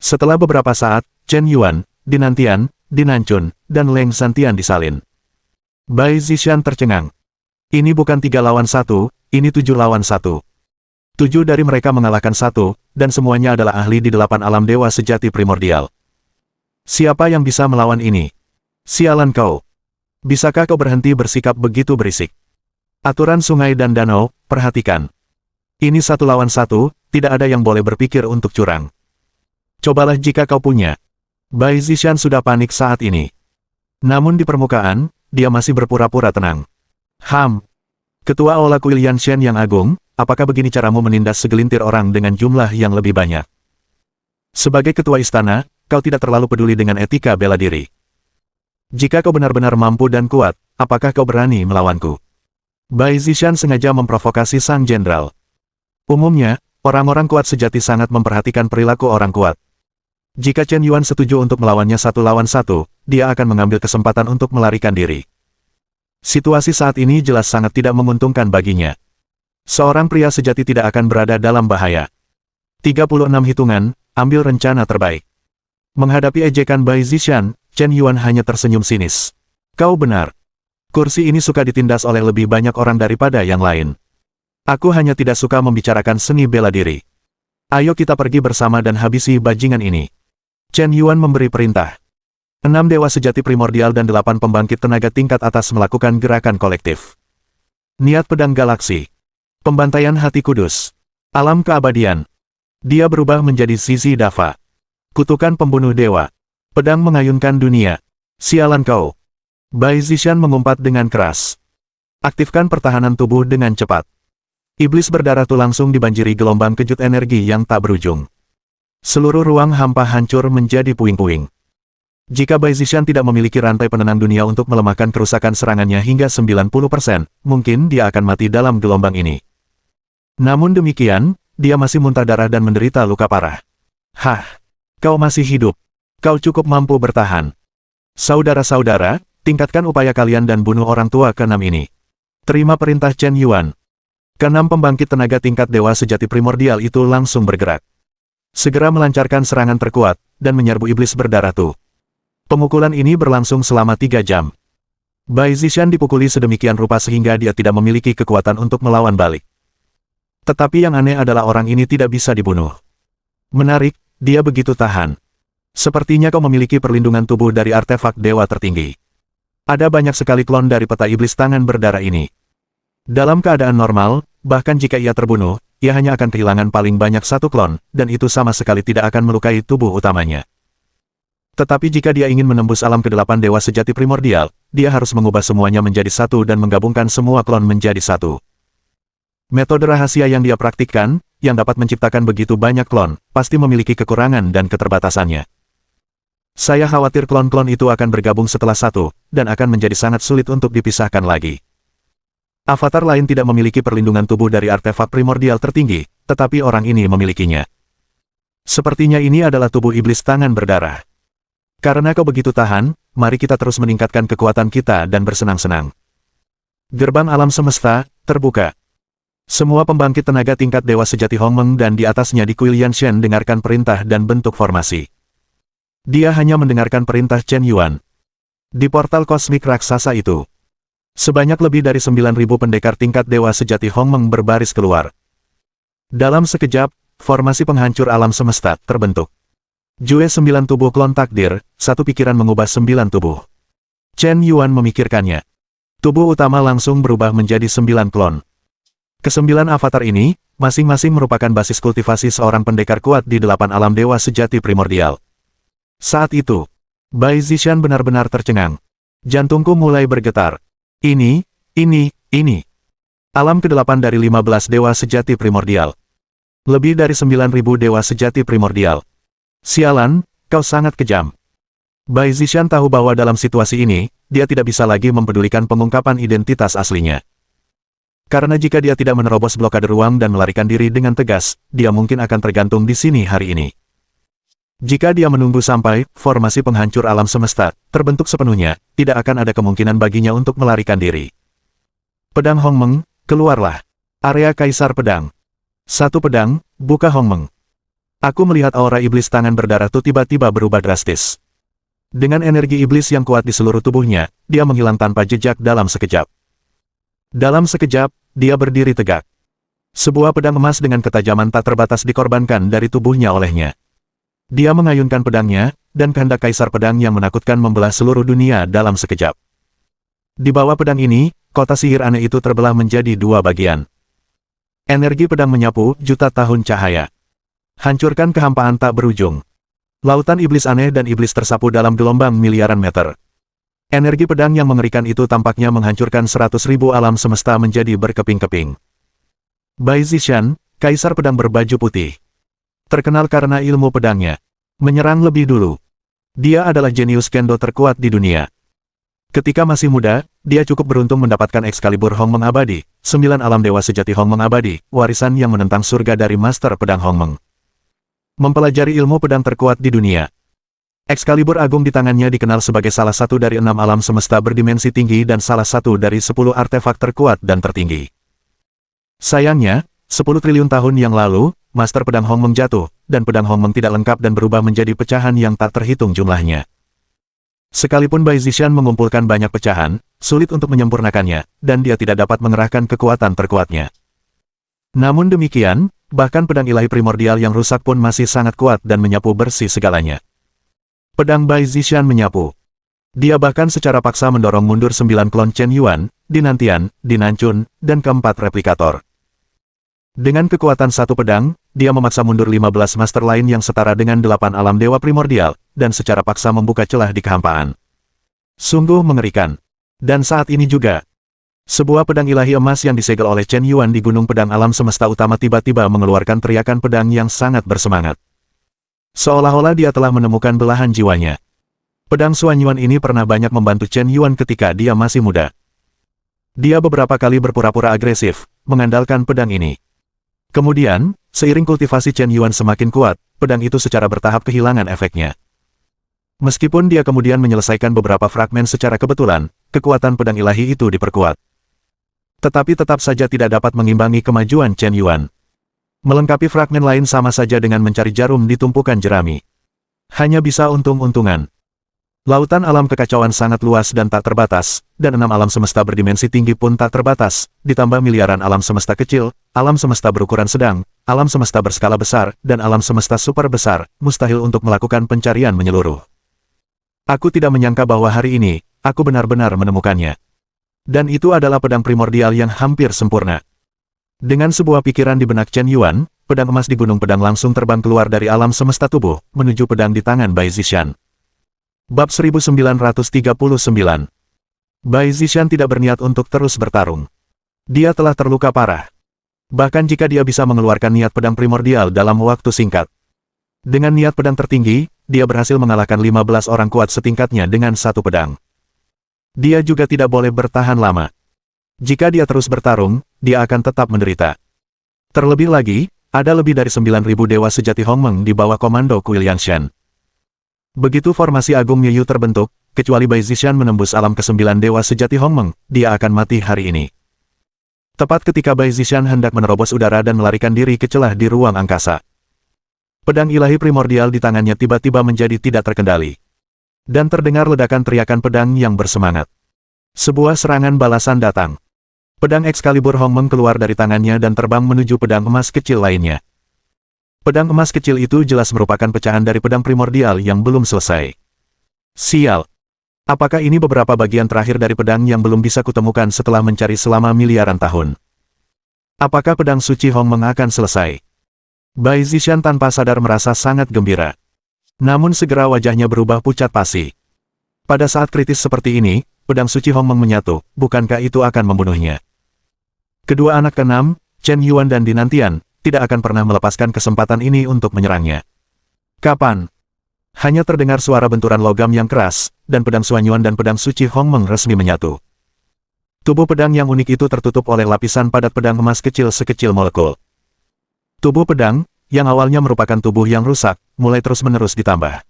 Setelah beberapa saat, Chen Yuan, Dinantian, Dinanchun, dan Leng Santian disalin. Bai Zishan tercengang. Ini bukan 3 lawan 1, ini 7 lawan 1. 7 dari mereka mengalahkan 1, dan semuanya adalah ahli di 8 alam dewa sejati primordial. Siapa yang bisa melawan ini? Sialan kau! Bisakah kau berhenti bersikap begitu berisik? Aturan sungai dan danau, perhatikan. Ini 1 lawan 1, tidak ada yang boleh berpikir untuk curang. Cobalah jika kau punya. Bai Zishan sudah panik saat ini. Namun di permukaan, dia masih berpura-pura tenang. Ketua Aula Kuil Yanshen yang agung, apakah begini caramu menindas segelintir orang dengan jumlah yang lebih banyak? Sebagai ketua istana, kau tidak terlalu peduli dengan etika bela diri. Jika kau benar-benar mampu dan kuat, apakah kau berani melawanku? Bai Zishan sengaja memprovokasi sang jenderal. Umumnya, orang-orang kuat sejati sangat memperhatikan perilaku orang kuat. Jika Chen Yuan setuju untuk melawannya 1 lawan 1, dia akan mengambil kesempatan untuk melarikan diri. Situasi saat ini jelas sangat tidak menguntungkan baginya. Seorang pria sejati tidak akan berada dalam bahaya. 36 hitungan, ambil rencana terbaik. Menghadapi ejekan Bai Zishan, Chen Yuan hanya tersenyum sinis. Kau benar. Kursi ini suka ditindas oleh lebih banyak orang daripada yang lain. Aku hanya tidak suka membicarakan seni bela diri. Ayo kita pergi bersama dan habisi bajingan ini. Chen Yuan memberi perintah. 6 dewa sejati primordial dan 8 pembangkit tenaga tingkat atas melakukan gerakan kolektif. Niat pedang galaksi. Pembantaian hati kudus. Alam keabadian. Dia berubah menjadi Zizi Dava. Kutukan pembunuh dewa. Pedang mengayunkan dunia. Sialan kau. Bai Zishan mengumpat dengan keras. Aktifkan pertahanan tubuh dengan cepat. Iblis berdarah itu langsung dibanjiri gelombang kejut energi yang tak berujung. Seluruh ruang hampa hancur menjadi puing-puing. Jika Bai Zishan tidak memiliki rantai penenang dunia untuk melemahkan kerusakan serangannya hingga 90%, mungkin dia akan mati dalam gelombang ini. Namun demikian, dia masih muntah darah dan menderita luka parah. Hah, kau masih hidup. Kau cukup mampu bertahan. Saudara-saudara, tingkatkan upaya kalian dan bunuh orang tua ke-6 ini. Terima perintah Chen Yuan. Ke-6 pembangkit tenaga tingkat dewa sejati primordial itu langsung bergerak. Segera melancarkan serangan terkuat, dan menyerbu iblis berdarah Tu. Pemukulan ini berlangsung selama 3 jam. Bai Zishan dipukuli sedemikian rupa sehingga dia tidak memiliki kekuatan untuk melawan balik. Tetapi yang aneh adalah orang ini tidak bisa dibunuh. Menarik, dia begitu tahan. Sepertinya kau memiliki perlindungan tubuh dari artefak dewa tertinggi. Ada banyak sekali klon dari peta iblis tangan berdarah ini. Dalam keadaan normal, bahkan jika ia terbunuh, ia hanya akan kehilangan paling banyak 1 klon, dan itu sama sekali tidak akan melukai tubuh utamanya. Tetapi jika dia ingin menembus alam ke-8 dewa sejati primordial, dia harus mengubah semuanya menjadi 1 dan menggabungkan semua klon menjadi 1. Metode rahasia yang dia praktikkan, yang dapat menciptakan begitu banyak klon, pasti memiliki kekurangan dan keterbatasannya. Saya khawatir klon-klon itu akan bergabung setelah 1, dan akan menjadi sangat sulit untuk dipisahkan lagi. Avatar lain tidak memiliki perlindungan tubuh dari artefak primordial tertinggi, tetapi orang ini memilikinya. Sepertinya ini adalah tubuh iblis tangan berdarah. Karena kau begitu tahan, mari kita terus meningkatkan kekuatan kita dan bersenang-senang. Gerbang alam semesta, terbuka. Semua pembangkit tenaga tingkat dewa sejati Hongmeng dan di atasnya di Kuil Yanshen dengarkan perintah dan bentuk formasi. Dia hanya mendengarkan perintah Chen Yuan. Di portal kosmik raksasa itu, sebanyak lebih dari 9.000 pendekar tingkat dewa sejati Hongmeng berbaris keluar. Dalam sekejap, formasi penghancur alam semesta terbentuk. Jue 9 tubuh klon takdir, 1 pikiran mengubah 9 tubuh. Chen Yuan memikirkannya. Tubuh utama langsung berubah menjadi 9 klon. Ke-9 avatar ini, masing-masing merupakan basis kultivasi seorang pendekar kuat di 8 alam dewa sejati primordial. Saat itu, Bai Zishan benar-benar tercengang. Jantungku mulai bergetar. Ini. Alam ke-8 dari 15 dewa sejati primordial. Lebih dari 9.000 dewa sejati primordial. Sialan, kau sangat kejam. Bai Zishan tahu bahwa dalam situasi ini, dia tidak bisa lagi mempedulikan pengungkapan identitas aslinya. Karena jika dia tidak menerobos blokade ruang dan melarikan diri dengan tegas, dia mungkin akan tergantung di sini hari ini. Jika dia menunggu sampai formasi penghancur alam semesta terbentuk sepenuhnya, tidak akan ada kemungkinan baginya untuk melarikan diri. Pedang Hongmeng, keluarlah. Area Kaisar Pedang. 1 pedang, buka Hongmeng. Aku melihat aura iblis tangan berdarah itu tiba-tiba berubah drastis. Dengan energi iblis yang kuat di seluruh tubuhnya, dia menghilang tanpa jejak dalam sekejap. Dalam sekejap, dia berdiri tegak. Sebuah pedang emas dengan ketajaman tak terbatas dikorbankan dari tubuhnya olehnya. Dia mengayunkan pedangnya, dan kehendak kaisar pedang yang menakutkan membelah seluruh dunia dalam sekejap. Di bawah pedang ini, kota sihir aneh itu terbelah menjadi 2 bagian. Energi pedang menyapu juta tahun cahaya. Hancurkan kehampaan tak berujung. Lautan iblis aneh dan iblis tersapu dalam gelombang miliaran meter. Energi pedang yang mengerikan itu tampaknya menghancurkan 100.000 alam semesta menjadi berkeping-keping. Bai Zishan, kaisar pedang berbaju putih. Terkenal karena ilmu pedangnya. Menyerang lebih dulu. Dia adalah jenius kendo terkuat di dunia. Ketika masih muda, dia cukup beruntung mendapatkan Excalibur Hongmeng Abadi, 9 alam dewa sejati Hongmeng Abadi, warisan yang menentang surga dari Master Pedang Hongmeng. Mempelajari ilmu pedang terkuat di dunia. Excalibur agung di tangannya dikenal sebagai salah satu dari 6 alam semesta berdimensi tinggi dan salah satu dari 10 artefak terkuat dan tertinggi. Sayangnya, 10 triliun tahun yang lalu, Master Pedang Hongmeng jatuh, dan pedang Hongmeng tidak lengkap dan berubah menjadi pecahan yang tak terhitung jumlahnya. Sekalipun Bai Zishan mengumpulkan banyak pecahan, sulit untuk menyempurnakannya, dan dia tidak dapat mengerahkan kekuatan terkuatnya. Namun demikian, bahkan pedang ilahi primordial yang rusak pun masih sangat kuat dan menyapu bersih segalanya. Pedang Bai Zishan menyapu. Dia bahkan secara paksa mendorong mundur 9 klon Chen Yuan, Dinantian, Dinancun, dan keempat replikator. Dengan kekuatan satu pedang, dia memaksa mundur 15 master lain yang setara dengan 8 alam dewa primordial, dan secara paksa membuka celah di kehampaan. Sungguh mengerikan. Dan saat ini juga, sebuah pedang ilahi emas yang disegel oleh Chen Yuan di Gunung Pedang Alam Semesta Utama tiba-tiba mengeluarkan teriakan pedang yang sangat bersemangat. Seolah-olah dia telah menemukan belahan jiwanya. Pedang Xuan Yuan ini pernah banyak membantu Chen Yuan ketika dia masih muda. Dia beberapa kali berpura-pura agresif, mengandalkan pedang ini. Kemudian, seiring kultivasi Chen Yuan semakin kuat, pedang itu secara bertahap kehilangan efeknya. Meskipun dia kemudian menyelesaikan beberapa fragmen secara kebetulan, kekuatan pedang ilahi itu diperkuat. Tetapi tetap saja tidak dapat mengimbangi kemajuan Chen Yuan. Melengkapi fragmen lain sama saja dengan mencari jarum di tumpukan jerami. Hanya bisa untung-untungan. Lautan alam kekacauan sangat luas dan tak terbatas, dan 6 alam semesta berdimensi tinggi pun tak terbatas, ditambah miliaran alam semesta kecil, alam semesta berukuran sedang, alam semesta berskala besar, dan alam semesta super besar, mustahil untuk melakukan pencarian menyeluruh. Aku tidak menyangka bahwa hari ini, aku benar-benar menemukannya. Dan itu adalah pedang primordial yang hampir sempurna. Dengan sebuah pikiran di benak Chen Yuan, pedang emas di Gunung Pedang langsung terbang keluar dari alam semesta tubuh, menuju pedang di tangan Bai Zishan. Bab 1939. Bai Zishan tidak berniat untuk terus bertarung. Dia telah terluka parah. Bahkan jika dia bisa mengeluarkan niat pedang primordial dalam waktu singkat. Dengan niat pedang tertinggi, dia berhasil mengalahkan 15 orang kuat setingkatnya dengan satu pedang. Dia juga tidak boleh bertahan lama. Jika dia terus bertarung, dia akan tetap menderita. Terlebih lagi, ada lebih dari 9.000 dewa sejati Hongmeng di bawah komando Kuil Yanshan. Begitu formasi Agung Miyu terbentuk, kecuali Bai Zishan menembus alam ke-9 dewa sejati Hongmeng, dia akan mati hari ini. Tepat ketika Bai Zishan hendak menerobos udara dan melarikan diri ke celah di ruang angkasa. Pedang ilahi primordial di tangannya tiba-tiba menjadi tidak terkendali. Dan terdengar ledakan teriakan pedang yang bersemangat. Sebuah serangan balasan datang. Pedang Excalibur Hongmeng keluar dari tangannya dan terbang menuju pedang emas kecil lainnya. Pedang emas kecil itu jelas merupakan pecahan dari pedang primordial yang belum selesai. Sial! Apakah ini beberapa bagian terakhir dari pedang yang belum bisa kutemukan setelah mencari selama miliaran tahun? Apakah pedang suci Hongmeng akan selesai? Bai Zishan tanpa sadar merasa sangat gembira. Namun segera wajahnya berubah pucat pasi. Pada saat kritis seperti ini, pedang suci Hongmeng menyatu, bukankah itu akan membunuhnya? Kedua anak keenam, Chen Yuan dan Dinantian, tidak akan pernah melepaskan kesempatan ini untuk menyerangnya. Kapan? Hanya terdengar suara benturan logam yang keras, dan pedang Xuan Yuan dan pedang suci Hongmeng resmi menyatu. Tubuh pedang yang unik itu tertutup oleh lapisan padat pedang emas kecil sekecil molekul. Tubuh pedang, yang awalnya merupakan tubuh yang rusak, mulai terus-menerus ditambah.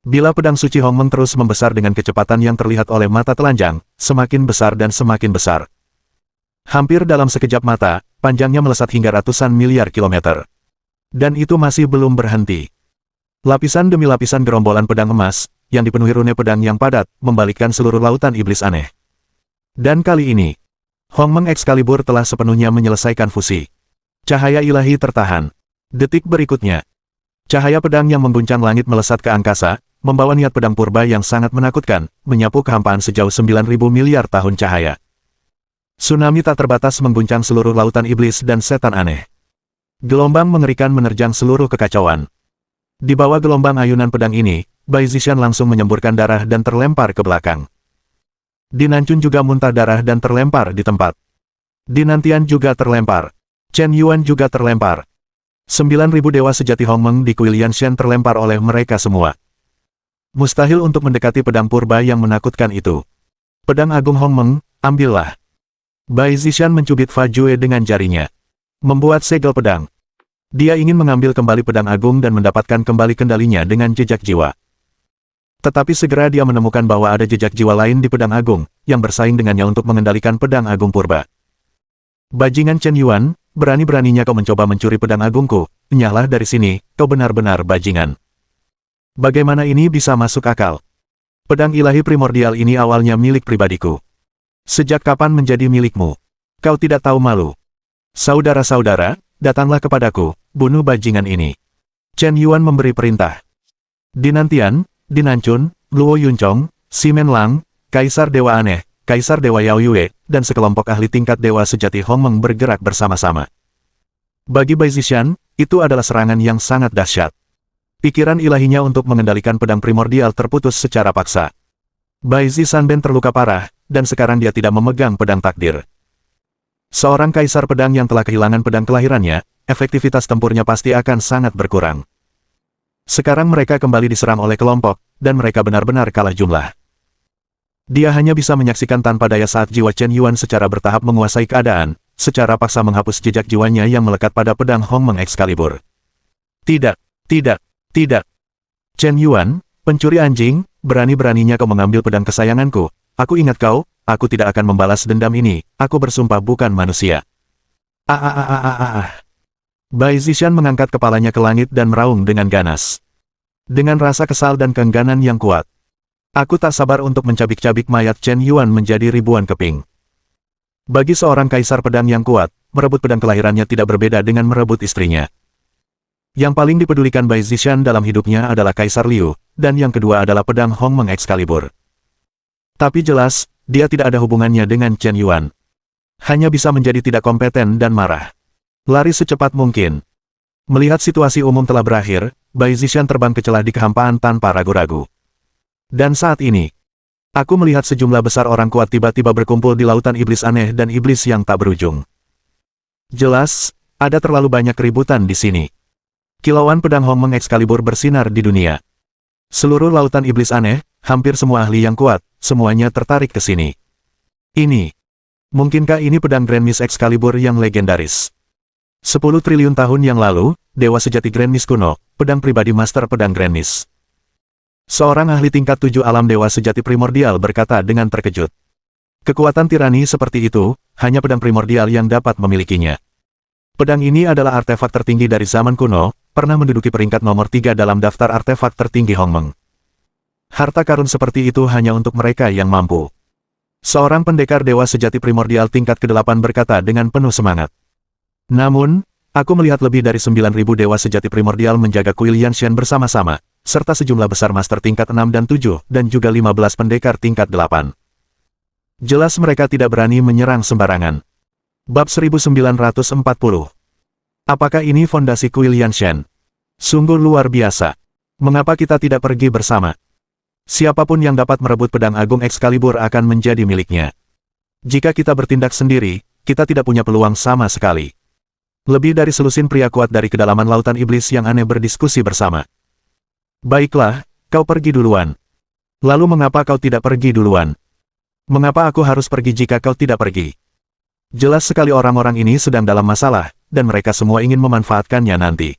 Bila pedang suci Hongmeng terus membesar dengan kecepatan yang terlihat oleh mata telanjang, semakin besar dan semakin besar. Hampir dalam sekejap mata, panjangnya melesat hingga ratusan miliar kilometer. Dan itu masih belum berhenti. Lapisan demi lapisan gerombolan pedang emas, yang dipenuhi rune pedang yang padat, membalikkan seluruh lautan iblis aneh. Dan kali ini, Hongmeng Excalibur telah sepenuhnya menyelesaikan fusi. Cahaya ilahi tertahan. Detik berikutnya, cahaya pedang yang mengguncang langit melesat ke angkasa, membawa niat pedang purba yang sangat menakutkan, menyapu kehampaan sejauh 9.000 miliar tahun cahaya. Tsunami tak terbatas mengguncang seluruh lautan iblis dan setan aneh. Gelombang mengerikan menerjang seluruh kekacauan. Di bawah gelombang ayunan pedang ini, Bai Zishan langsung menyemburkan darah dan terlempar ke belakang. Dinancun juga muntah darah dan terlempar di tempat. Dinantian juga terlempar. Chen Yuan juga terlempar. 9.000 dewa sejati Hongmeng di Kuil Yanshan terlempar oleh mereka semua. Mustahil untuk mendekati pedang purba yang menakutkan itu. Pedang agung Hongmeng, ambillah. Bai Zishan mencubit Fa Jue dengan jarinya. Membuat segel pedang. Dia ingin mengambil kembali pedang agung dan mendapatkan kembali kendalinya dengan jejak jiwa. Tetapi segera dia menemukan bahwa ada jejak jiwa lain di pedang agung, yang bersaing dengannya untuk mengendalikan pedang agung purba. Bajingan Chen Yuan, berani-beraninya kau mencoba mencuri pedang agungku, nyahlah dari sini, kau benar-benar bajingan. Bagaimana ini bisa masuk akal? Pedang ilahi primordial ini awalnya milik pribadiku. Sejak kapan menjadi milikmu? Kau tidak tahu malu. Saudara-saudara, datanglah kepadaku, bunuh bajingan ini. Chen Yuan memberi perintah. Dinantian, Dinancun, Luo Yunchong, Ximen Lang, Kaisar Dewa Aneh, Kaisar Dewa Yao Yue, dan sekelompok ahli tingkat Dewa Sejati Hongmeng bergerak bersama-sama. Bagi Bai Zishan, itu adalah serangan yang sangat dahsyat. Pikiran ilahinya untuk mengendalikan pedang primordial terputus secara paksa. Bai Zishanben terluka parah, dan sekarang dia tidak memegang pedang takdir. Seorang kaisar pedang yang telah kehilangan pedang kelahirannya, efektivitas tempurnya pasti akan sangat berkurang. Sekarang mereka kembali diserang oleh kelompok, dan mereka benar-benar kalah jumlah. Dia hanya bisa menyaksikan tanpa daya saat jiwa Chen Yuan secara bertahap menguasai keadaan, secara paksa menghapus jejak jiwanya yang melekat pada pedang Hongmeng Excalibur. Tidak, tidak, tidak. Chen Yuan, pencuri anjing, berani-beraninya kau mengambil pedang kesayanganku. Aku ingat kau, aku tidak akan membalas dendam ini, aku bersumpah bukan manusia. Bai Zishan mengangkat kepalanya ke langit dan meraung dengan ganas. Dengan rasa kesal dan keengganan yang kuat. Aku tak sabar untuk mencabik-cabik mayat Chen Yuan menjadi ribuan keping. Bagi seorang kaisar pedang yang kuat, merebut pedang kelahirannya tidak berbeda dengan merebut istrinya. Yang paling dipedulikan Bai Zishan dalam hidupnya adalah Kaisar Liu, dan yang kedua adalah pedang Hongmeng Excalibur. Tapi jelas, dia tidak ada hubungannya dengan Chen Yuan. Hanya bisa menjadi tidak kompeten dan marah. Lari secepat mungkin. Melihat situasi umum telah berakhir, Bai Zishan terbang ke celah di kehampaan tanpa ragu-ragu. Dan saat ini, aku melihat sejumlah besar orang kuat tiba-tiba berkumpul di lautan iblis aneh dan iblis yang tak berujung. Jelas, ada terlalu banyak keributan di sini. Kilauan pedang Hongmeng Excalibur bersinar di dunia. Seluruh lautan iblis aneh, hampir semua ahli yang kuat, semuanya tertarik ke sini. Mungkinkah ini pedang Grand Mist Excalibur yang legendaris? 10 triliun tahun yang lalu, Dewa Sejati Grand Mist kuno, pedang pribadi Master Pedang Grand Mist. Seorang ahli tingkat 7 alam Dewa Sejati Primordial berkata dengan terkejut. Kekuatan tirani seperti itu, hanya pedang primordial yang dapat memilikinya. Pedang ini adalah artefak tertinggi dari zaman kuno, pernah menduduki peringkat nomor 3 dalam daftar artefak tertinggi Hongmeng. Harta karun seperti itu hanya untuk mereka yang mampu. Seorang pendekar Dewa Sejati Primordial tingkat ke-8 berkata dengan penuh semangat. Namun, aku melihat lebih dari 9.000 Dewa Sejati Primordial menjaga kuil Yanshan bersama-sama, serta sejumlah besar master tingkat 6 dan 7, dan juga 15 pendekar tingkat 8. Jelas mereka tidak berani menyerang sembarangan. Bab 1940. Apakah ini fondasi kuil Yanshan? Sungguh luar biasa. Mengapa kita tidak pergi bersama? Siapapun yang dapat merebut pedang agung Excalibur akan menjadi miliknya. Jika kita bertindak sendiri, kita tidak punya peluang sama sekali. Lebih dari selusin pria kuat dari kedalaman lautan iblis yang aneh berdiskusi bersama. Baiklah, kau pergi duluan. Lalu mengapa kau tidak pergi duluan? Mengapa aku harus pergi jika kau tidak pergi? Jelas sekali orang-orang ini sedang dalam masalah, dan mereka semua ingin memanfaatkannya nanti.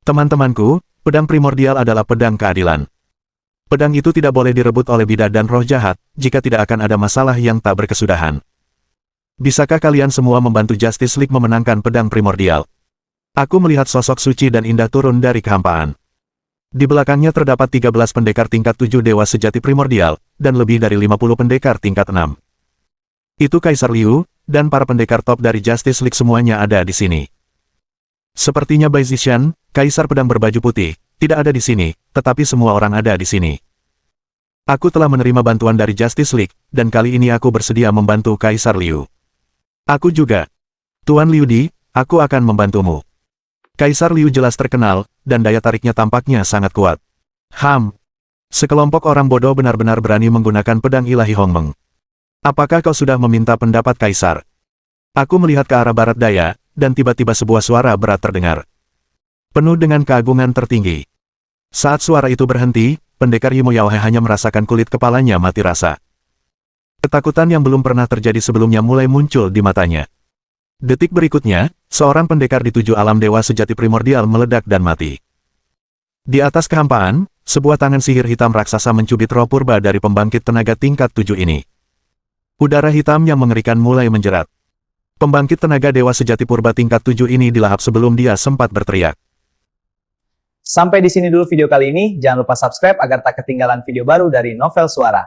Teman-temanku, pedang primordial adalah pedang keadilan. Pedang itu tidak boleh direbut oleh bidah dan roh jahat, jika tidak akan ada masalah yang tak berkesudahan. Bisakah kalian semua membantu Justice League memenangkan pedang primordial? Aku melihat sosok suci dan indah turun dari kehampaan. Di belakangnya terdapat 13 pendekar tingkat 7 Dewa Sejati Primordial, dan lebih dari 50 pendekar tingkat 6. Itu Kaisar Liu, dan para pendekar top dari Justice League semuanya ada di sini. Sepertinya Bai Zishan, Kaisar Pedang Berbaju Putih, tidak ada di sini, tetapi semua orang ada di sini. Aku telah menerima bantuan dari Justice League, dan kali ini aku bersedia membantu Kaisar Liu. Aku juga. Tuan Liu Di, aku akan membantumu. Kaisar Liu jelas terkenal, dan daya tariknya tampaknya sangat kuat. Sekelompok orang bodoh benar-benar berani menggunakan pedang ilahi Hongmeng. Apakah kau sudah meminta pendapat Kaisar? Aku melihat ke arah barat daya, dan tiba-tiba sebuah suara berat terdengar. Penuh dengan keagungan tertinggi. Saat suara itu berhenti, pendekar Yimo Yaohe hanya merasakan kulit kepalanya mati rasa. Ketakutan yang belum pernah terjadi sebelumnya mulai muncul di matanya. Detik berikutnya, seorang pendekar di 7 alam Dewa Sejati Primordial meledak dan mati. Di atas kehampaan, sebuah tangan sihir hitam raksasa mencubit roh purba dari pembangkit tenaga tingkat 7 ini. Udara hitam yang mengerikan mulai menjerat. Pembangkit tenaga dewa sejati purba tingkat 7 ini dilahap sebelum dia sempat berteriak. Sampai di sini dulu video kali ini. Jangan lupa subscribe agar tak ketinggalan video baru dari Novel Suara.